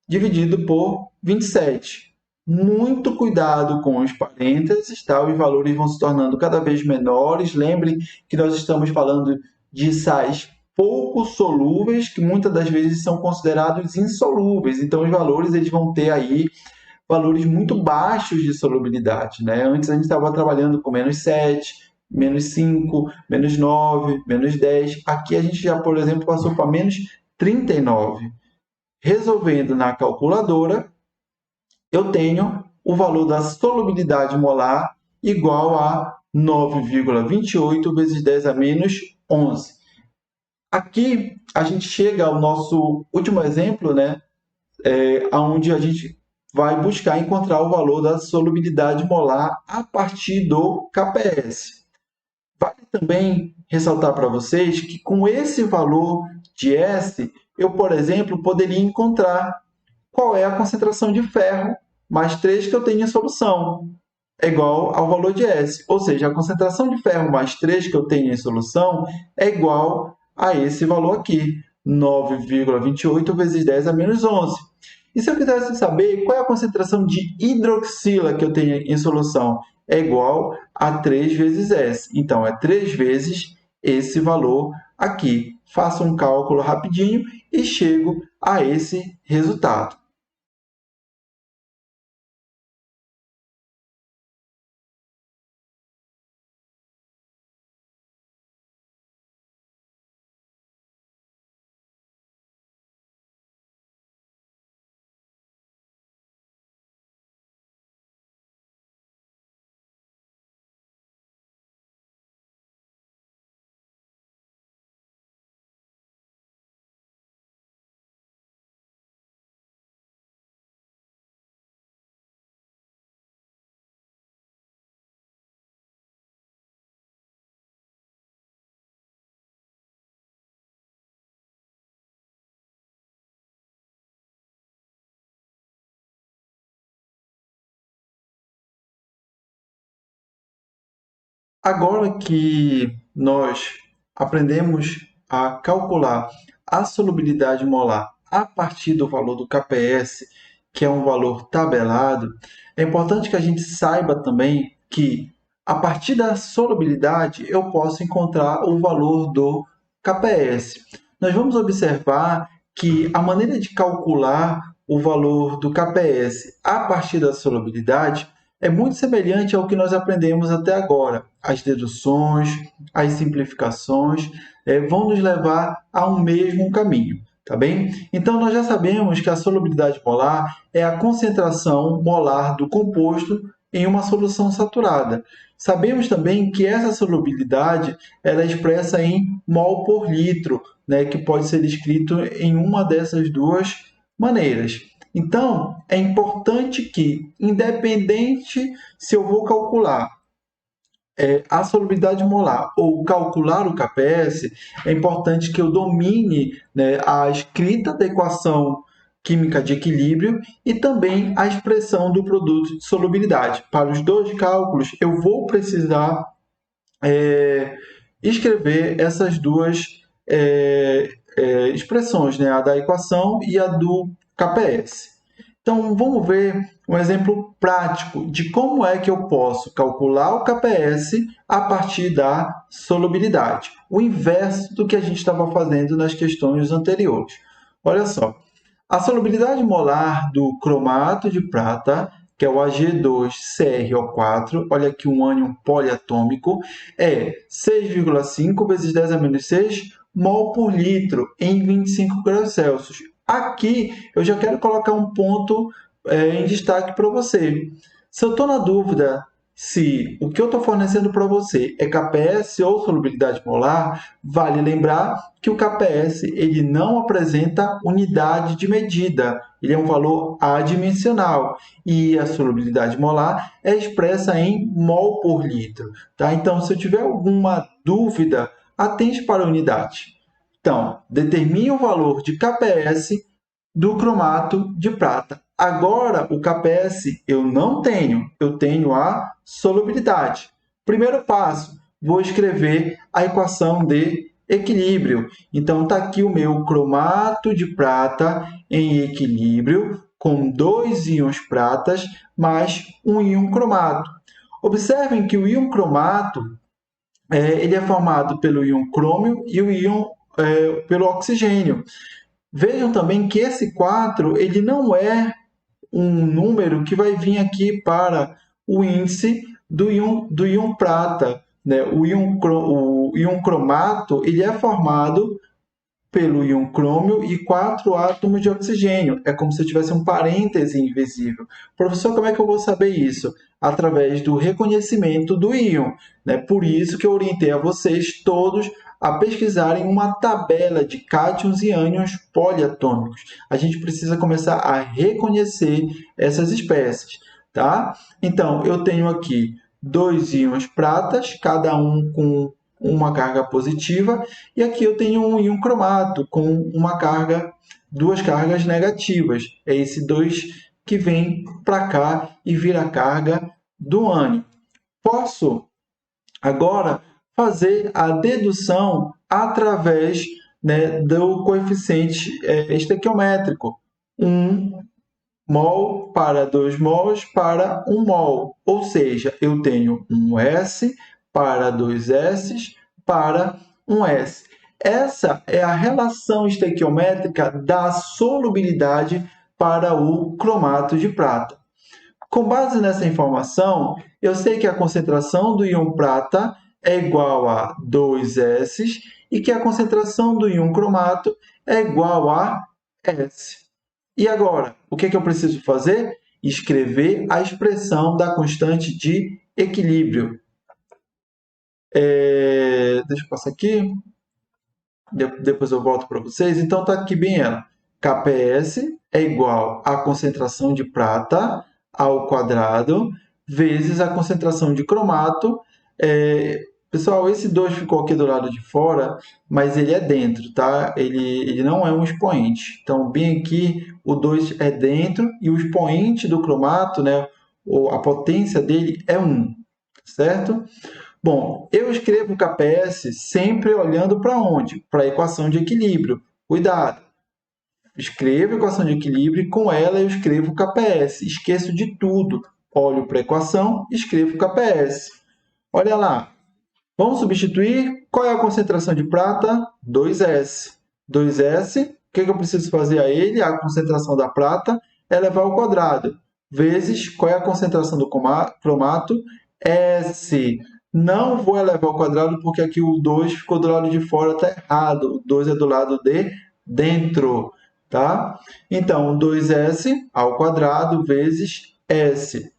Speaker 1: dividido por 27. Muito cuidado com os parênteses, tá? Os valores vão se tornando cada vez menores. Lembrem que nós estamos falando de sais pouco solúveis, que muitas das vezes são considerados insolúveis. Então, os valores eles vão ter aí valores muito baixos de solubilidade, né? Antes a gente estava trabalhando com -7, -5, -9, -10. Aqui a gente já, por exemplo, passou para -39. Resolvendo na calculadora, eu tenho o valor da solubilidade molar igual a 9,28 vezes 10 a menos 11. Aqui a gente chega ao nosso último exemplo, né? Onde a gente vai buscar encontrar o valor da solubilidade molar a partir do KPS. Vale também ressaltar para vocês que com esse valor de S, eu, por exemplo, poderia encontrar qual é a concentração de ferro mais 3 que eu tenho em solução. É igual ao valor de S. Ou seja, a concentração de ferro mais 3 que eu tenho em solução é igual a esse valor aqui, 9,28 vezes 10 a menos 11. E se eu quisesse saber qual é a concentração de hidroxila que eu tenho em solução, é igual a 3 vezes S. Então, é 3 vezes esse valor aqui. Faço um cálculo rapidinho e chego a esse resultado. Agora que nós aprendemos a calcular a solubilidade molar a partir do valor do KPS, que é um valor tabelado, é importante que a gente saiba também que a partir da solubilidade eu posso encontrar o valor do KPS. Nós vamos observar que a maneira de calcular o valor do KPS a partir da solubilidade é muito semelhante ao que nós aprendemos até agora. As deduções, as simplificações vão nos levar a um mesmo caminho, tá bem? Então, nós já sabemos que a solubilidade molar é a concentração molar do composto em uma solução saturada. Sabemos também que essa solubilidade ela é expressa em mol por litro, né, que pode ser escrito em uma dessas duas maneiras. Então, é importante que, independente se eu vou calcular a solubilidade molar ou calcular o KPS, é importante que eu domine, né, a escrita da equação química de equilíbrio e também a expressão do produto de solubilidade. Para os dois cálculos, eu vou precisar escrever essas duas expressões, né, a da equação e a do KPS. Então, vamos ver um exemplo prático de como é que eu posso calcular o KPS a partir da solubilidade. O inverso do que a gente estava fazendo nas questões anteriores. Olha só, a solubilidade molar do cromato de prata, que é o Ag2CrO4, olha aqui um ânion poliatômico, é 6,5 vezes 10 a menos 6 mol por litro em 25 graus Celsius. Aqui eu já quero colocar um ponto em destaque para você. Se eu estou na dúvida se o que eu estou fornecendo para você é KPS ou solubilidade molar, vale lembrar que o KPS ele não apresenta unidade de medida, ele é um valor adimensional e a solubilidade molar é expressa em mol por litro. Tá? Então, se eu tiver alguma dúvida, atente para a unidade. Então, determine o valor de KPS do cromato de prata. Agora, o KPS eu não tenho, eu tenho a solubilidade. Primeiro passo, vou escrever a equação de equilíbrio. Então, está aqui o meu cromato de prata em equilíbrio, com 2 íons pratas mais um íon cromato. Observem que o íon cromato ele é formado pelo íon crômio e o íon pelo oxigênio. Vejam também que esse 4 ele não é um número que vai vir aqui para o índice do íon prata. Né? O íon cromato ele é formado pelo íon crômio e 4 átomos de oxigênio. É como se eu tivesse um parêntese invisível. Professor, como é que eu vou saber isso? Através do reconhecimento do íon. Né? Por isso que eu orientei a vocês todos a pesquisarem uma tabela de cátions e ânions poliatômicos. A gente precisa começar a reconhecer essas espécies. Tá? Então, eu tenho aqui 2 íons pratas, cada um com uma carga positiva, e aqui eu tenho um íon cromato com duas cargas negativas. É esse 2 que vem para cá e vira a carga do ânion. Posso agora fazer a dedução através, né, do coeficiente estequiométrico. 1 mol para 2 mols para 1 mol. Ou seja, eu tenho um S para 2 S para 1 S. Essa é a relação estequiométrica da solubilidade para o cromato de prata. Com base nessa informação, eu sei que a concentração do íon prata é igual a 2 S e que a concentração do íon cromato é igual a S. E agora, o que eu preciso fazer? Escrever a expressão da constante de equilíbrio. Deixa eu passar aqui. Depois eu volto para vocês. Então, está aqui bem ela. Kps é igual à concentração de prata ao quadrado vezes a concentração de cromato. Pessoal, esse 2 ficou aqui do lado de fora, mas ele é dentro, tá? Ele não é um expoente. Então, bem aqui, o 2 é dentro e o expoente do cromato, né, ou a potência dele é 1, certo? Bom, eu escrevo Kps sempre olhando para onde? Para a equação de equilíbrio. Cuidado! Escrevo a equação de equilíbrio e com ela eu escrevo Kps. Esqueço de tudo. Olho para a equação e escrevo Kps. Olha lá. Vamos substituir. Qual é a concentração de prata? 2S. 2S, o que eu preciso fazer a ele? A concentração da prata é elevar ao quadrado. Vezes, qual é a concentração do cromato? S. Não vou elevar ao quadrado porque aqui o 2 ficou do lado de fora, está errado. O 2 é do lado de dentro. Tá? Então, 2S ao quadrado vezes S.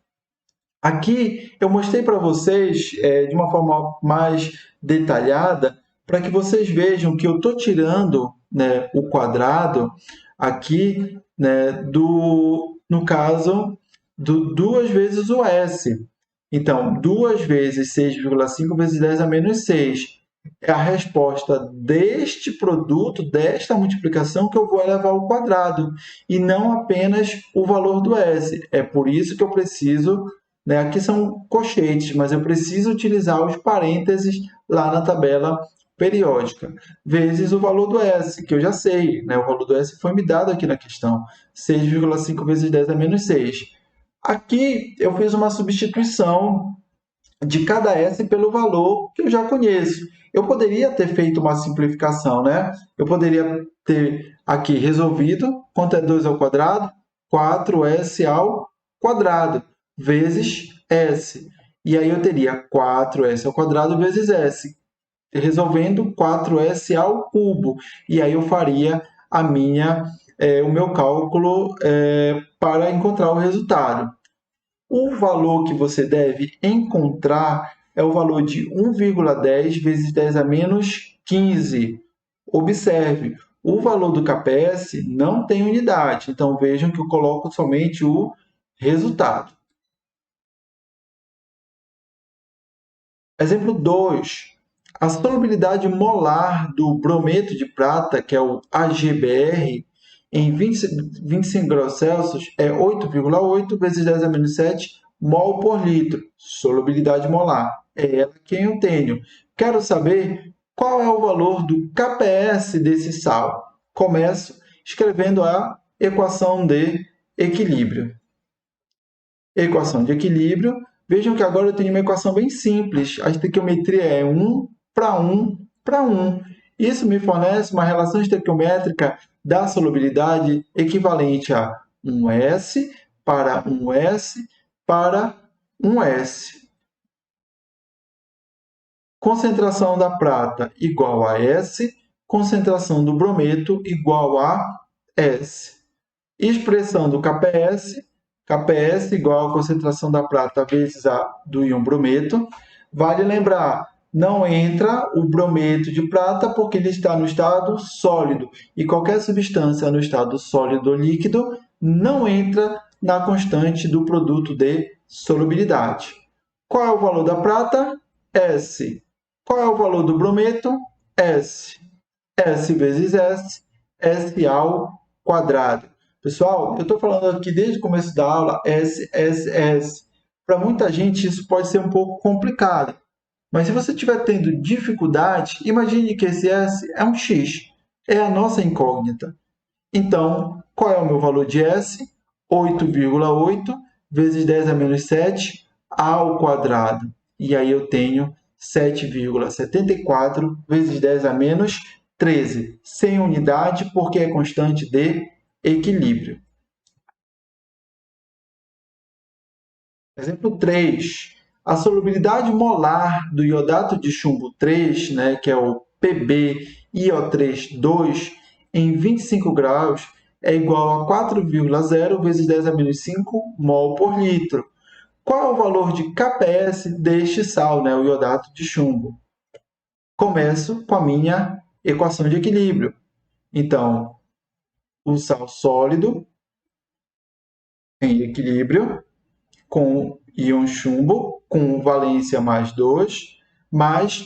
Speaker 1: Aqui eu mostrei para vocês de uma forma mais detalhada para que vocês vejam que eu estou tirando, né, o quadrado aqui, né, no caso, do 2 vezes o S. Então, 2 vezes 6,5 vezes 10 a menos 6 é a resposta deste produto, desta multiplicação, que eu vou elevar ao quadrado, e não apenas o valor do S. É por isso que eu preciso, né, aqui são colchetes, mas eu preciso utilizar os parênteses lá na tabela periódica, vezes o valor do S, que eu já sei, né, o valor do S foi me dado aqui na questão, 6,5 vezes 10 a menos 6. Aqui eu fiz uma substituição de cada S pelo valor que eu já conheço. Eu poderia ter feito uma simplificação, né? Eu poderia ter aqui resolvido quanto é 2 ao quadrado? 4S ao quadrado, vezes S. E aí eu teria 4S ao quadrado vezes S, resolvendo 4S ao cubo. E aí eu faria o meu cálculo para encontrar o resultado. O valor que você deve encontrar é o valor de 1,10 vezes 10 a menos 15. Observe, o valor do Kps não tem unidade, então vejam que eu coloco somente o resultado. Exemplo 2. A solubilidade molar do brometo de prata, que é o AgBr, em 25 graus Celsius é 8,8 vezes 10 a menos 7 mol por litro. Solubilidade molar. É ela quem eu tenho. Quero saber qual é o valor do KPS desse sal? Começo escrevendo a equação de equilíbrio. Equação de equilíbrio. Vejam que agora eu tenho uma equação bem simples. A estequiometria é 1 para 1 para 1. Isso me fornece uma relação estequiométrica da solubilidade equivalente a 1S para 1S para 1S. Concentração da prata igual a S, concentração do brometo igual a S. Expressão do KPS, KPS igual a concentração da prata vezes a do íon brometo. Vale lembrar, não entra o brometo de prata porque ele está no estado sólido. E qualquer substância no estado sólido ou líquido não entra na constante do produto de solubilidade. Qual é o valor da prata? S. Qual é o valor do brometo? S. S vezes S, S ao quadrado. Pessoal, eu estou falando aqui desde o começo da aula, S, S, S. Para muita gente isso pode ser um pouco complicado. Mas se você estiver tendo dificuldade, imagine que esse S é um X. É a nossa incógnita. Então, qual é o meu valor de S? 8,8 vezes 10 a menos 7 ao quadrado. E aí eu tenho 7,74 vezes 10 a menos 13, sem unidade, porque é constante de equilíbrio. Exemplo 3. A solubilidade molar do iodato de chumbo 3, que é o PbIO3,2, em 25 graus, é igual a 4,0 vezes 10 a menos 5 mol por litro. Qual é o valor de KPS deste sal, o iodato de chumbo? Começo com a minha equação de equilíbrio. Então, o sal sólido em equilíbrio com íon chumbo, com valência mais 2, mais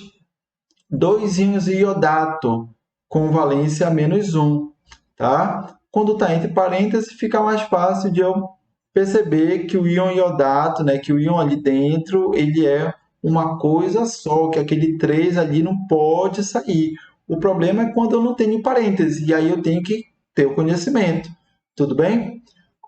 Speaker 1: 2 íons iodato, com valência menos 1. Tá? Quando está entre parênteses, fica mais fácil de eu perceber que o íon iodato, que o íon ali dentro, ele é uma coisa só, que aquele 3 ali não pode sair. O problema é quando eu não tenho parênteses, e aí eu tenho que ter o conhecimento. Tudo bem?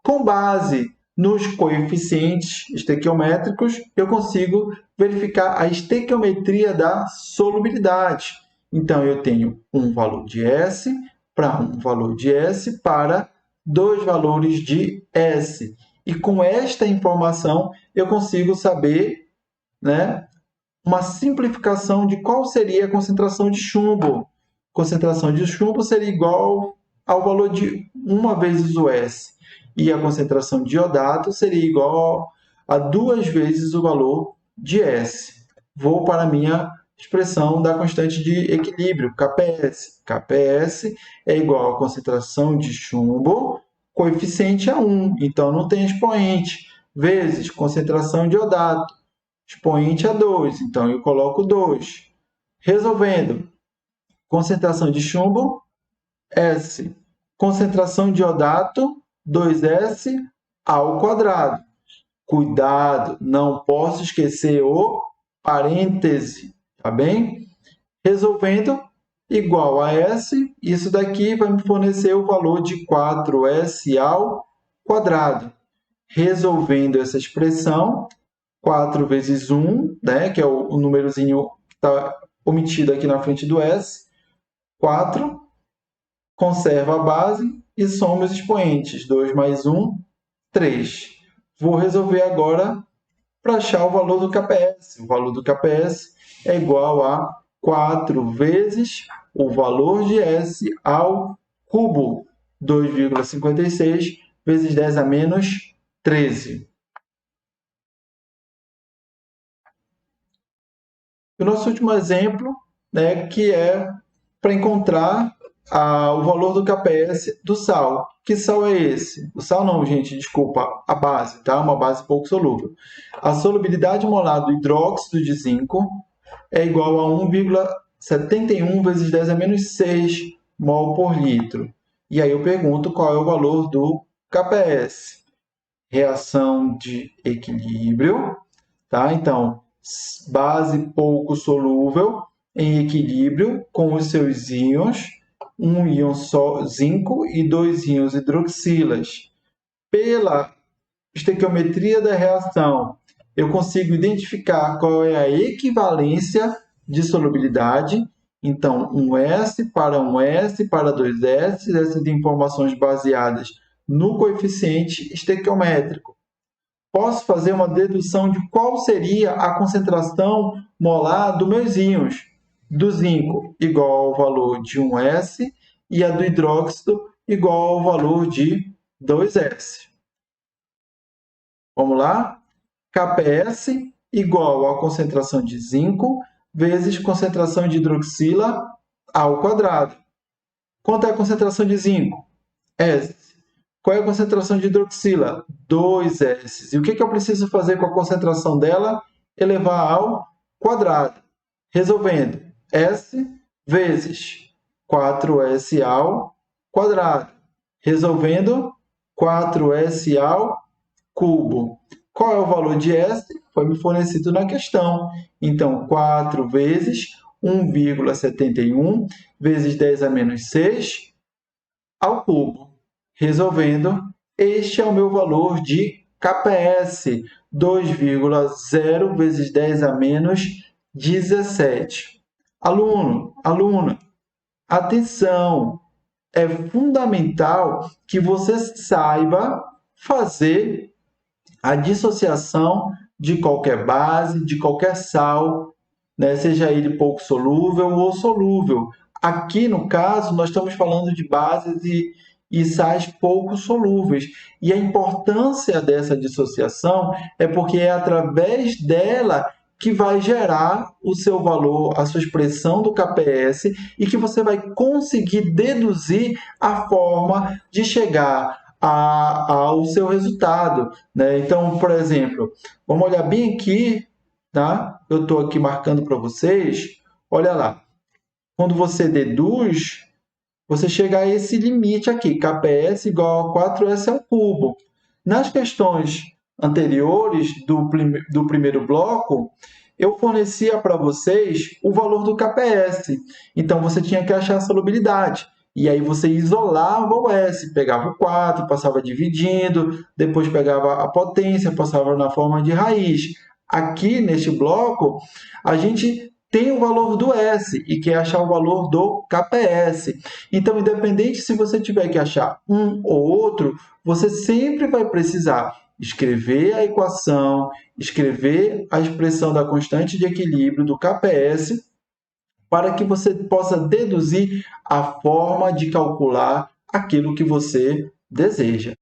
Speaker 1: Com base nos coeficientes estequiométricos, eu consigo verificar a estequiometria da solubilidade. Então, eu tenho um valor de S para um valor de S para dois valores de S. E com esta informação, eu consigo saber uma simplificação de qual seria a concentração de chumbo. Concentração de chumbo seria igual ao valor de 1 vezes o S. E a concentração de iodato seria igual a 2 vezes o valor de S. Vou para a minha expressão da constante de equilíbrio, KPS. KPS é igual à concentração de chumbo, coeficiente a 1, então não tem expoente, vezes concentração de iodato, expoente a 2, então eu coloco 2. Resolvendo, concentração de chumbo, S. Concentração de iodato, 2S ao quadrado. Cuidado, não posso esquecer o parêntese, tá bem? Resolvendo, igual a S, isso daqui vai me fornecer o valor de 4S ao quadrado. Resolvendo essa expressão, 4 vezes 1, que é o númerozinho que está omitido aqui na frente do S, 4, conserva a base e soma os expoentes. 2 mais 1, 3. Vou resolver agora para achar o valor do KPS. O valor do KPS é igual a 4 vezes o valor de S ao cubo. 2,56 vezes 10 a menos 13. O nosso último exemplo, que é para encontrar o valor do KPS do sal. Que sal é esse? O sal não, gente, desculpa, a base, tá? Uma base pouco solúvel. A solubilidade molar do hidróxido de zinco é igual a 1,71 vezes 10 a menos 6 mol por litro. E aí eu pergunto qual é o valor do KPS. Reação de equilíbrio, tá? Então, base pouco solúvel, em equilíbrio com os seus íons, um íon só zinco e dois íons hidroxilas. Pela estequiometria da reação, eu consigo identificar qual é a equivalência de solubilidade. Então, um S para dois S, essas informações baseadas no coeficiente estequiométrico. Posso fazer uma dedução de qual seria a concentração molar dos meus íons. Do zinco igual ao valor de 1S e a do hidróxido igual ao valor de 2S. Vamos lá? Kps igual à concentração de zinco vezes concentração de hidroxila ao quadrado. Quanto é a concentração de zinco? S. Qual é a concentração de hidroxila? 2S. E o que eu preciso fazer com a concentração dela? Elevar ao quadrado. Resolvendo, S vezes 4S ao quadrado. Resolvendo, 4S ao cubo. Qual é o valor de S? Foi me fornecido na questão. Então, 4 vezes 1,71 vezes 10 a menos 6 ao cubo. Resolvendo, este é o meu valor de KPS, 2,0 vezes 10 a menos 17. Aluno, aluna, atenção! É fundamental que você saiba fazer a dissociação de qualquer base, de qualquer sal, né? Seja ele pouco solúvel ou solúvel. Aqui, no caso, nós estamos falando de bases e sais pouco solúveis. E a importância dessa dissociação é porque é através dela que vai gerar o seu valor, a sua expressão do KPS, e que você vai conseguir deduzir a forma de chegar ao seu resultado, né? Então, por exemplo, vamos olhar bem aqui, tá? Eu estou aqui marcando para vocês. Olha lá. Quando você deduz, você chega a esse limite aqui, KPS igual a 4S ao cubo. Nas questões anteriores do primeiro bloco, eu fornecia para vocês o valor do KPS. Então, você tinha que achar a solubilidade. E aí você isolava o S, pegava o 4, passava dividindo, depois pegava a potência, passava na forma de raiz. Aqui, neste bloco, a gente tem o valor do S e quer achar o valor do KPS. Então, independente se você tiver que achar um ou outro, você sempre vai precisar escrever a equação, escrever a expressão da constante de equilíbrio do KPS, para que você possa deduzir a forma de calcular aquilo que você deseja.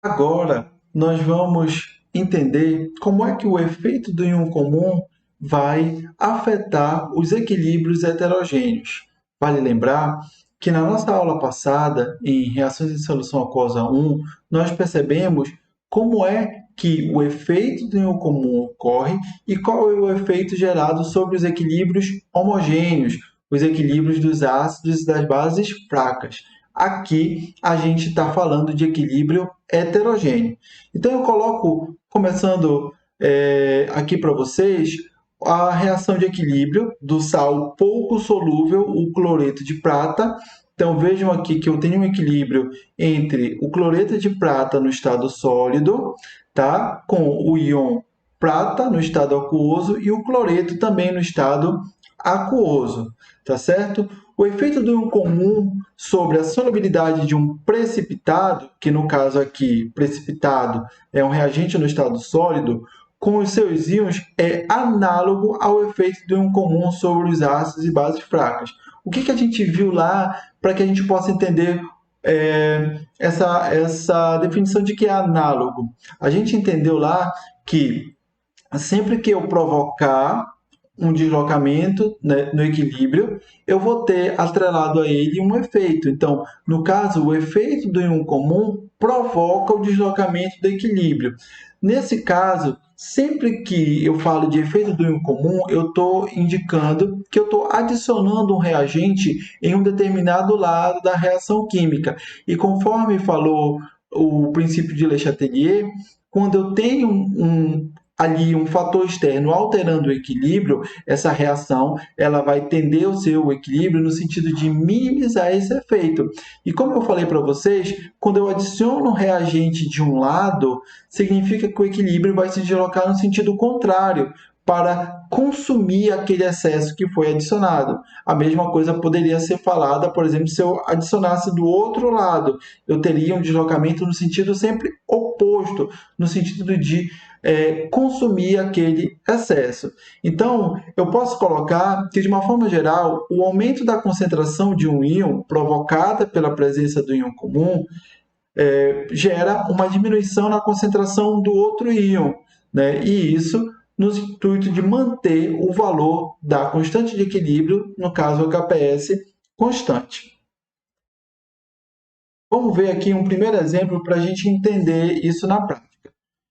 Speaker 1: Agora, nós vamos entender como é que o efeito do íon comum vai afetar os equilíbrios heterogêneos. Vale lembrar que na nossa aula passada, em reações de solução aquosa 1, nós percebemos como é que o efeito do íon comum ocorre e qual é o efeito gerado sobre os equilíbrios homogêneos, os equilíbrios dos ácidos e das bases fracas. Aqui a gente está falando de equilíbrio heterogêneo. Então eu coloco, começando aqui para vocês, a reação de equilíbrio do sal pouco solúvel, o cloreto de prata. Então vejam aqui que eu tenho um equilíbrio entre o cloreto de prata no estado sólido, tá? Com o íon prata no estado aquoso e o cloreto também no estado aquoso, tá certo? O efeito do íon comum sobre a solubilidade de um precipitado, que no caso aqui, precipitado é um reagente no estado sólido, com os seus íons é análogo ao efeito do íon comum sobre os ácidos e bases fracas. O que a gente viu lá para que a gente possa entender essa definição de que é análogo? A gente entendeu lá que sempre que eu provocar um deslocamento, né, no equilíbrio, eu vou ter atrelado a ele um efeito. Então, no caso, o efeito do íon comum provoca o deslocamento do equilíbrio. Nesse caso, sempre que eu falo de efeito do íon comum, eu estou indicando que eu estou adicionando um reagente em um determinado lado da reação química. E conforme falou o princípio de Le Chatelier, quando eu tenho ali um fator externo alterando o equilíbrio, essa reação ela vai tender o seu equilíbrio no sentido de minimizar esse efeito. E como eu falei para vocês, quando eu adiciono um reagente de um lado, significa que o equilíbrio vai se deslocar no sentido contrário, para consumir aquele excesso que foi adicionado. A mesma coisa poderia ser falada, por exemplo, se eu adicionasse do outro lado, eu teria um deslocamento no sentido sempre oposto, no sentido de consumir aquele excesso. Então, eu posso colocar que, de uma forma geral, o aumento da concentração de um íon provocada pela presença do íon comum gera uma diminuição na concentração do outro íon, né? E isso no intuito de manter o valor da constante de equilíbrio, no caso o HPS, constante. Vamos ver aqui um primeiro exemplo para a gente entender isso na prática.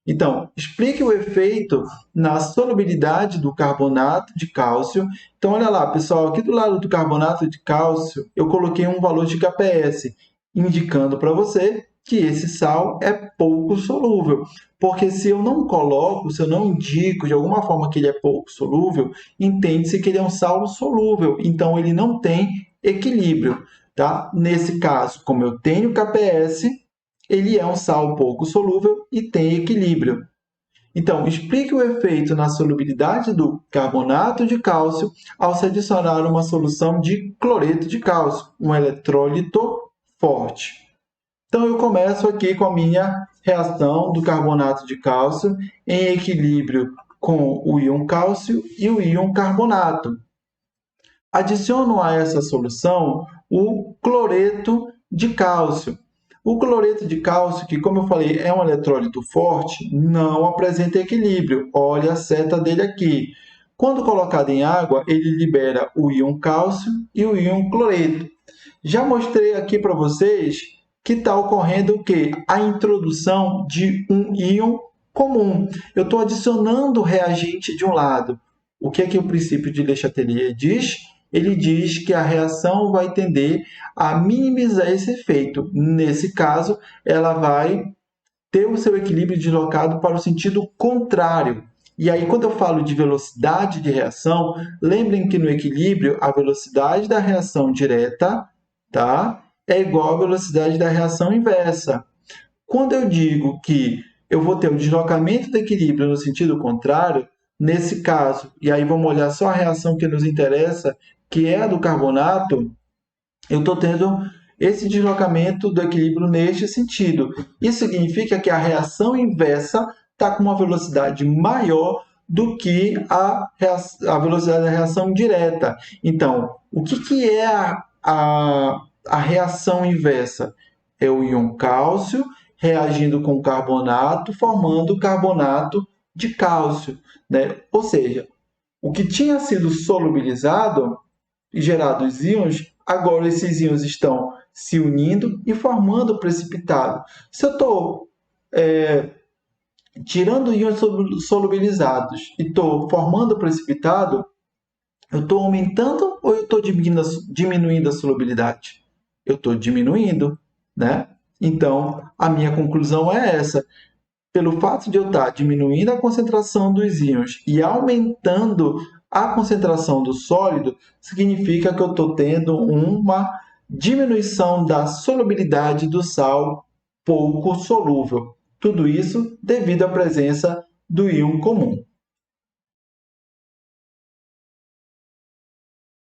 Speaker 1: Então, explique o efeito na solubilidade do carbonato de cálcio. Então, olha lá, pessoal, aqui do lado do carbonato de cálcio, eu coloquei um valor de KPS, indicando para você que esse sal é pouco solúvel. Porque se eu não coloco, se eu não indico de alguma forma que ele é pouco solúvel, entende-se que ele é um sal solúvel. Então, ele não tem equilíbrio. Tá? Nesse caso, como eu tenho KPS, ele é um sal pouco solúvel e tem equilíbrio. Então, explique o efeito na solubilidade do carbonato de cálcio ao se adicionar uma solução de cloreto de cálcio, um eletrólito forte. Então, eu começo aqui com a minha reação do carbonato de cálcio em equilíbrio com o íon cálcio e o íon carbonato. Adiciono a essa solução o cloreto de cálcio. O cloreto de cálcio, que como eu falei é um eletrólito forte, não apresenta equilíbrio. Olha a seta dele aqui. Quando colocado em água, ele libera o íon cálcio e o íon cloreto. Já mostrei aqui para vocês que está ocorrendo o quê? A introdução de um íon comum. Eu estou adicionando reagente de um lado. O que é que o princípio de Le Chatelier diz? Ele diz que a reação vai tender a minimizar esse efeito. Nesse caso, ela vai ter o seu equilíbrio deslocado para o sentido contrário. E aí, quando eu falo de velocidade de reação, lembrem que no equilíbrio, a velocidade da reação direta, tá, é igual à velocidade da reação inversa. Quando eu digo que eu vou ter o deslocamento do equilíbrio no sentido contrário, nesse caso, e aí vamos olhar só a reação que nos interessa, que é a do carbonato, eu estou tendo esse deslocamento do equilíbrio neste sentido. Isso significa que a reação inversa está com uma velocidade maior do que a velocidade da reação direta. Então, o que é a reação inversa? É o íon cálcio reagindo com carbonato, formando carbonato de cálcio, né? Ou seja, o que tinha sido solubilizado e gerado os íons, agora esses íons estão se unindo e formando precipitado. Se eu estou tirando íons solubilizados e estou formando precipitado, eu estou aumentando ou eu estou diminuindo a solubilidade? Eu estou diminuindo, né? Então, a minha conclusão é essa. Pelo fato de eu estar diminuindo a concentração dos íons e aumentando a concentração do sólido, significa que eu estou tendo uma diminuição da solubilidade do sal pouco solúvel. Tudo isso devido à presença do íon comum.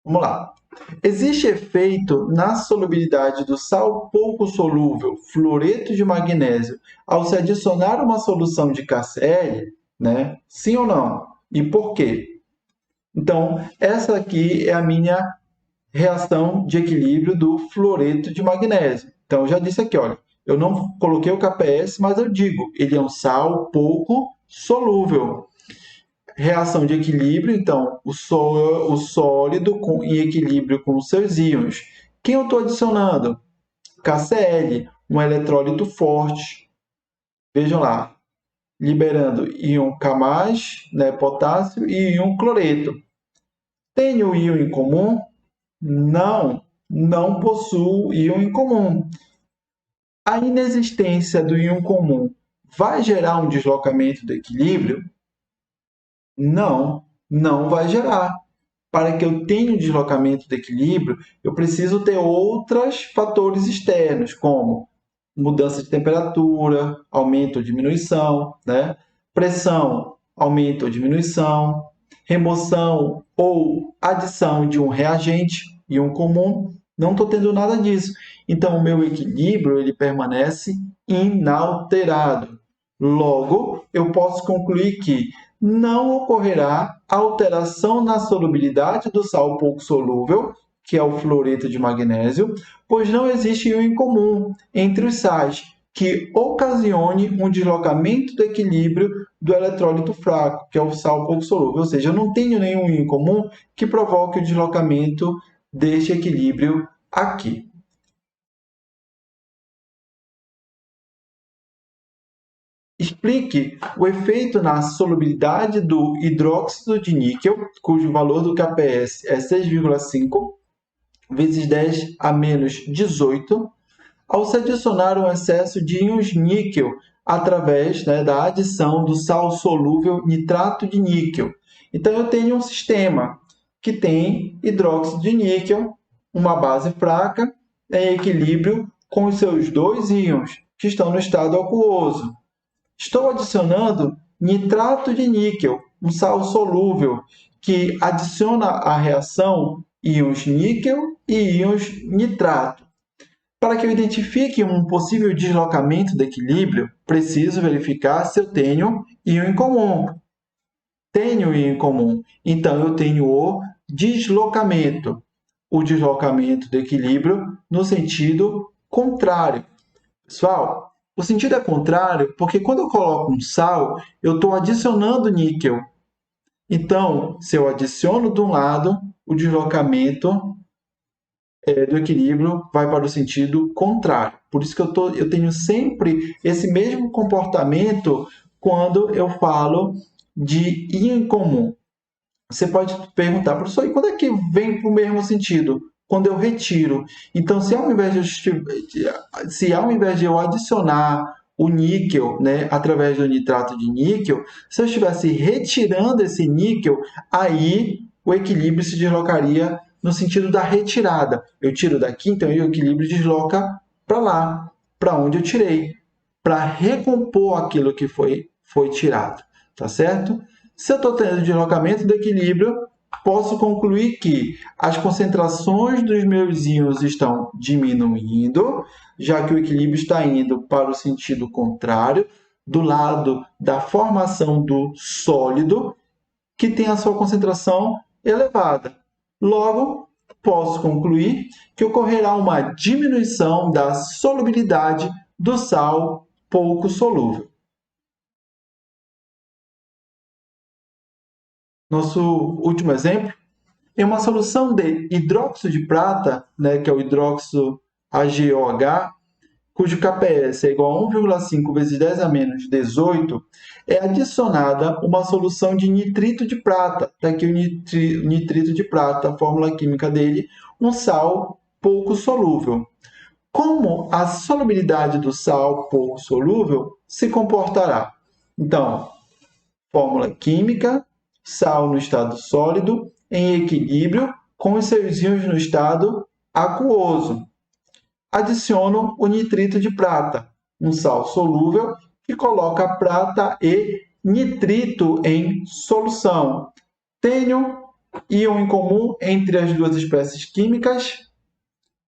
Speaker 1: Vamos lá. Existe efeito na solubilidade do sal pouco solúvel, fluoreto de magnésio, ao se adicionar uma solução de KCl, né? Sim ou não? E por quê? Então, essa aqui é a minha reação de equilíbrio do fluoreto de magnésio. Então, eu já disse aqui, olha, eu não coloquei o KPS, mas eu digo, ele é um sal pouco solúvel. reação de equilíbrio, então o sólido em equilíbrio com os seus íons. Quem eu estou adicionando? KCl, um eletrólito forte. Vejam lá, liberando íon K+, né, potássio, e íon cloreto. Tem o íon em comum? Não, não possuo íon em comum. A inexistência do íon comum vai gerar um deslocamento do equilíbrio? Não, não vai gerar. Para que eu tenha um deslocamento do equilíbrio, eu preciso ter outros fatores externos, como mudança de temperatura, aumento ou diminuição, né? Pressão, aumento ou diminuição, remoção ou adição de um reagente e um comum. Não estou tendo nada disso. Então, o meu equilíbrio ele permanece inalterado. Logo, eu posso concluir que não ocorrerá alteração na solubilidade do sal pouco solúvel, que é o fluoreto de magnésio, pois não existe íon em comum entre os sais que ocasione um deslocamento do equilíbrio do eletrólito fraco, que é o sal pouco solúvel. Ou seja, eu não tenho nenhum íon em comum que provoque o deslocamento deste equilíbrio aqui. Explique o efeito na solubilidade do hidróxido de níquel, cujo valor do KPS é 6,5 vezes 10 a menos 18, ao se adicionar um excesso de íons níquel através, né, da adição do sal solúvel nitrato de níquel. Então, eu tenho um sistema que tem hidróxido de níquel, uma base fraca, em equilíbrio com os seus dois íons, que estão no estado aquoso. Estou adicionando nitrato de níquel, um sal solúvel, que adiciona à reação íons níquel e íons nitrato. Para que eu identifique um possível deslocamento do equilíbrio, preciso verificar se eu tenho íon em comum. Tenho íon em comum, então eu tenho o deslocamento. O deslocamento do equilíbrio no sentido contrário. Pessoal, o sentido é contrário porque quando eu coloco um sal, eu estou adicionando níquel. Então, se eu adiciono de um lado, o deslocamento do equilíbrio vai para o sentido contrário. Por isso que eu tenho sempre esse mesmo comportamento quando eu falo de íon em comum. Você pode perguntar, professor, e quando é que vem para o mesmo sentido? Quando eu retiro. Então, se ao invés de eu adicionar o níquel, né, através do nitrato de níquel, se eu estivesse retirando esse níquel, aí o equilíbrio se deslocaria no sentido da retirada. Eu tiro daqui, então o equilíbrio desloca para lá, para onde eu tirei, para recompor aquilo que foi tirado, tá certo? Se eu estou tendo deslocamento do equilíbrio, posso concluir que as concentrações dos meus íons estão diminuindo, já que o equilíbrio está indo para o sentido contrário, do lado da formação do sólido, que tem a sua concentração elevada. Logo, posso concluir que ocorrerá uma diminuição da solubilidade do sal pouco solúvel. Nosso último exemplo é uma solução de hidróxido de prata, né, que é o hidróxido AgOH, cujo KPS é igual a 1,5 vezes 10 a menos 18, é adicionada uma solução de nitrito de prata. Está aqui o nitrito de prata, a fórmula química dele, um sal pouco solúvel. Como a solubilidade do sal pouco solúvel se comportará? Então, fórmula química, sal no estado sólido, em equilíbrio com os seus íons no estado aquoso. Adiciono o nitrito de prata, um sal solúvel que coloca prata e nitrito em solução. Tenho íon em comum entre as duas espécies químicas?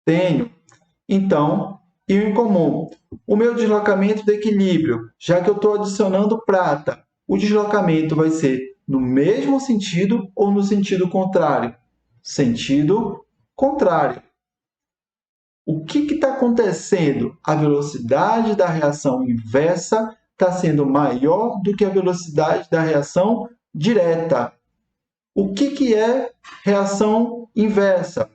Speaker 1: Tenho. Então, íon em comum. O meu deslocamento de equilíbrio, já que eu estou adicionando prata, o deslocamento vai ser no mesmo sentido ou no sentido contrário? Sentido contrário. O que está acontecendo? A velocidade da reação inversa está sendo maior do que a velocidade da reação direta. O que é reação inversa?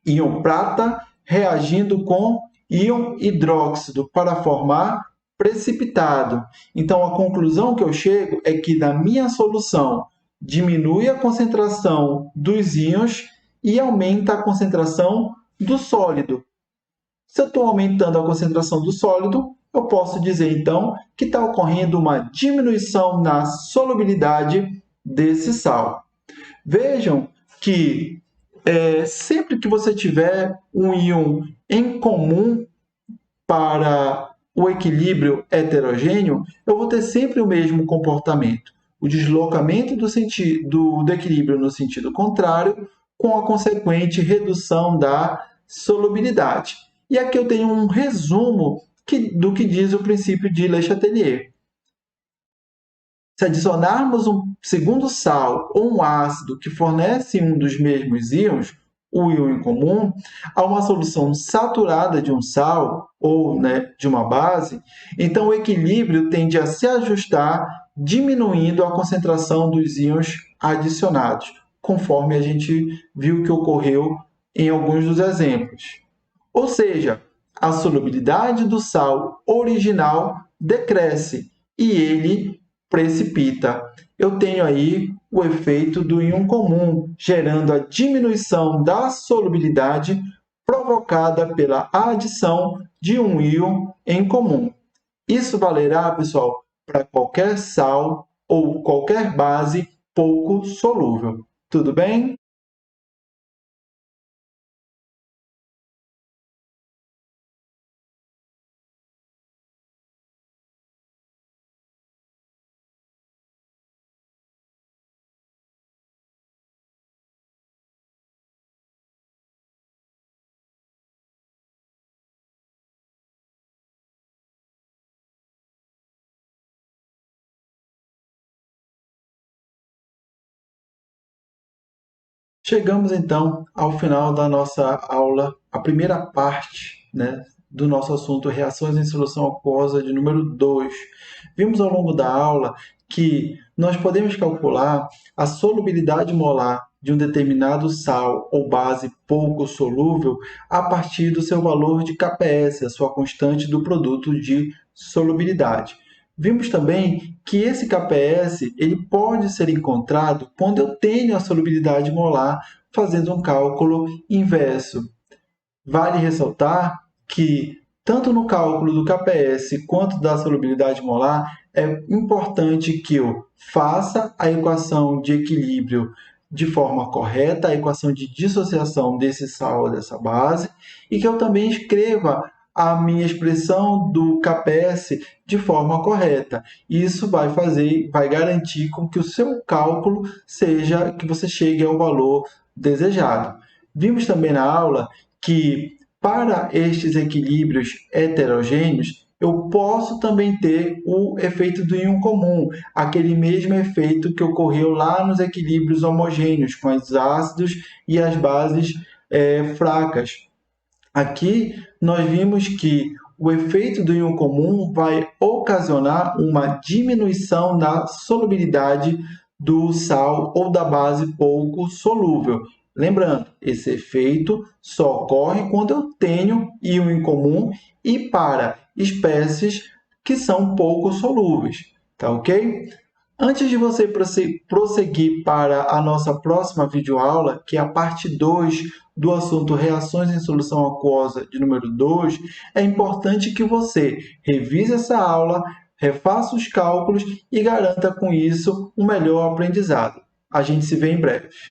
Speaker 1: Íon prata reagindo com íon hidróxido para formar precipitado. Então, a conclusão que eu chego é que na minha solução diminui a concentração dos íons e aumenta a concentração do sólido. Se eu estou aumentando a concentração do sólido, eu posso dizer, então, que está ocorrendo uma diminuição na solubilidade desse sal. Vejam que sempre que você tiver um íon em comum para o equilíbrio heterogêneo, eu vou ter sempre o mesmo comportamento. O deslocamento do equilíbrio no sentido contrário, com a consequente redução da solubilidade. E aqui eu tenho um resumo do que diz o princípio de Le Chatelier. Se adicionarmos um segundo sal ou um ácido que fornece um dos mesmos íons, o íon em comum, a uma solução saturada de um sal ou de uma base, então o equilíbrio tende a se ajustar, diminuindo a concentração dos íons adicionados, conforme a gente viu que ocorreu em alguns dos exemplos. Ou seja, a solubilidade do sal original decresce e ele precipita. Eu tenho aí o efeito do íon comum, gerando a diminuição da solubilidade provocada pela adição de um íon em comum. Isso valerá, pessoal, para qualquer sal ou qualquer base pouco solúvel. Tudo bem? Chegamos então ao final da nossa aula, a primeira parte, do nosso assunto reações em solução aquosa de número 2. Vimos ao longo da aula que nós podemos calcular a solubilidade molar de um determinado sal ou base pouco solúvel a partir do seu valor de KPS, a sua constante do produto de solubilidade. Vimos também que esse KPS ele pode ser encontrado quando eu tenho a solubilidade molar fazendo um cálculo inverso. Vale ressaltar que, tanto no cálculo do KPS quanto da solubilidade molar, é importante que eu faça a equação de equilíbrio de forma correta, a equação de dissociação desse sal ou dessa base, e que eu também escreva a minha expressão do KPS de forma correta. Isso vai garantir com que o seu cálculo seja que você chegue ao valor desejado. Vimos também na aula que para estes equilíbrios heterogêneos, eu posso também ter o efeito do íon comum, aquele mesmo efeito que ocorreu lá nos equilíbrios homogêneos, com os ácidos e as bases fracas. Aqui nós vimos que o efeito do íon comum vai ocasionar uma diminuição na solubilidade do sal ou da base pouco solúvel. Lembrando, esse efeito só ocorre quando eu tenho íon em comum e para espécies que são pouco solúveis, tá ok? Antes de você prosseguir para a nossa próxima videoaula, que é a parte 2 do assunto Reações em Solução Aquosa de número 2, é importante que você revise essa aula, refaça os cálculos e garanta com isso um melhor aprendizado. A gente se vê em breve.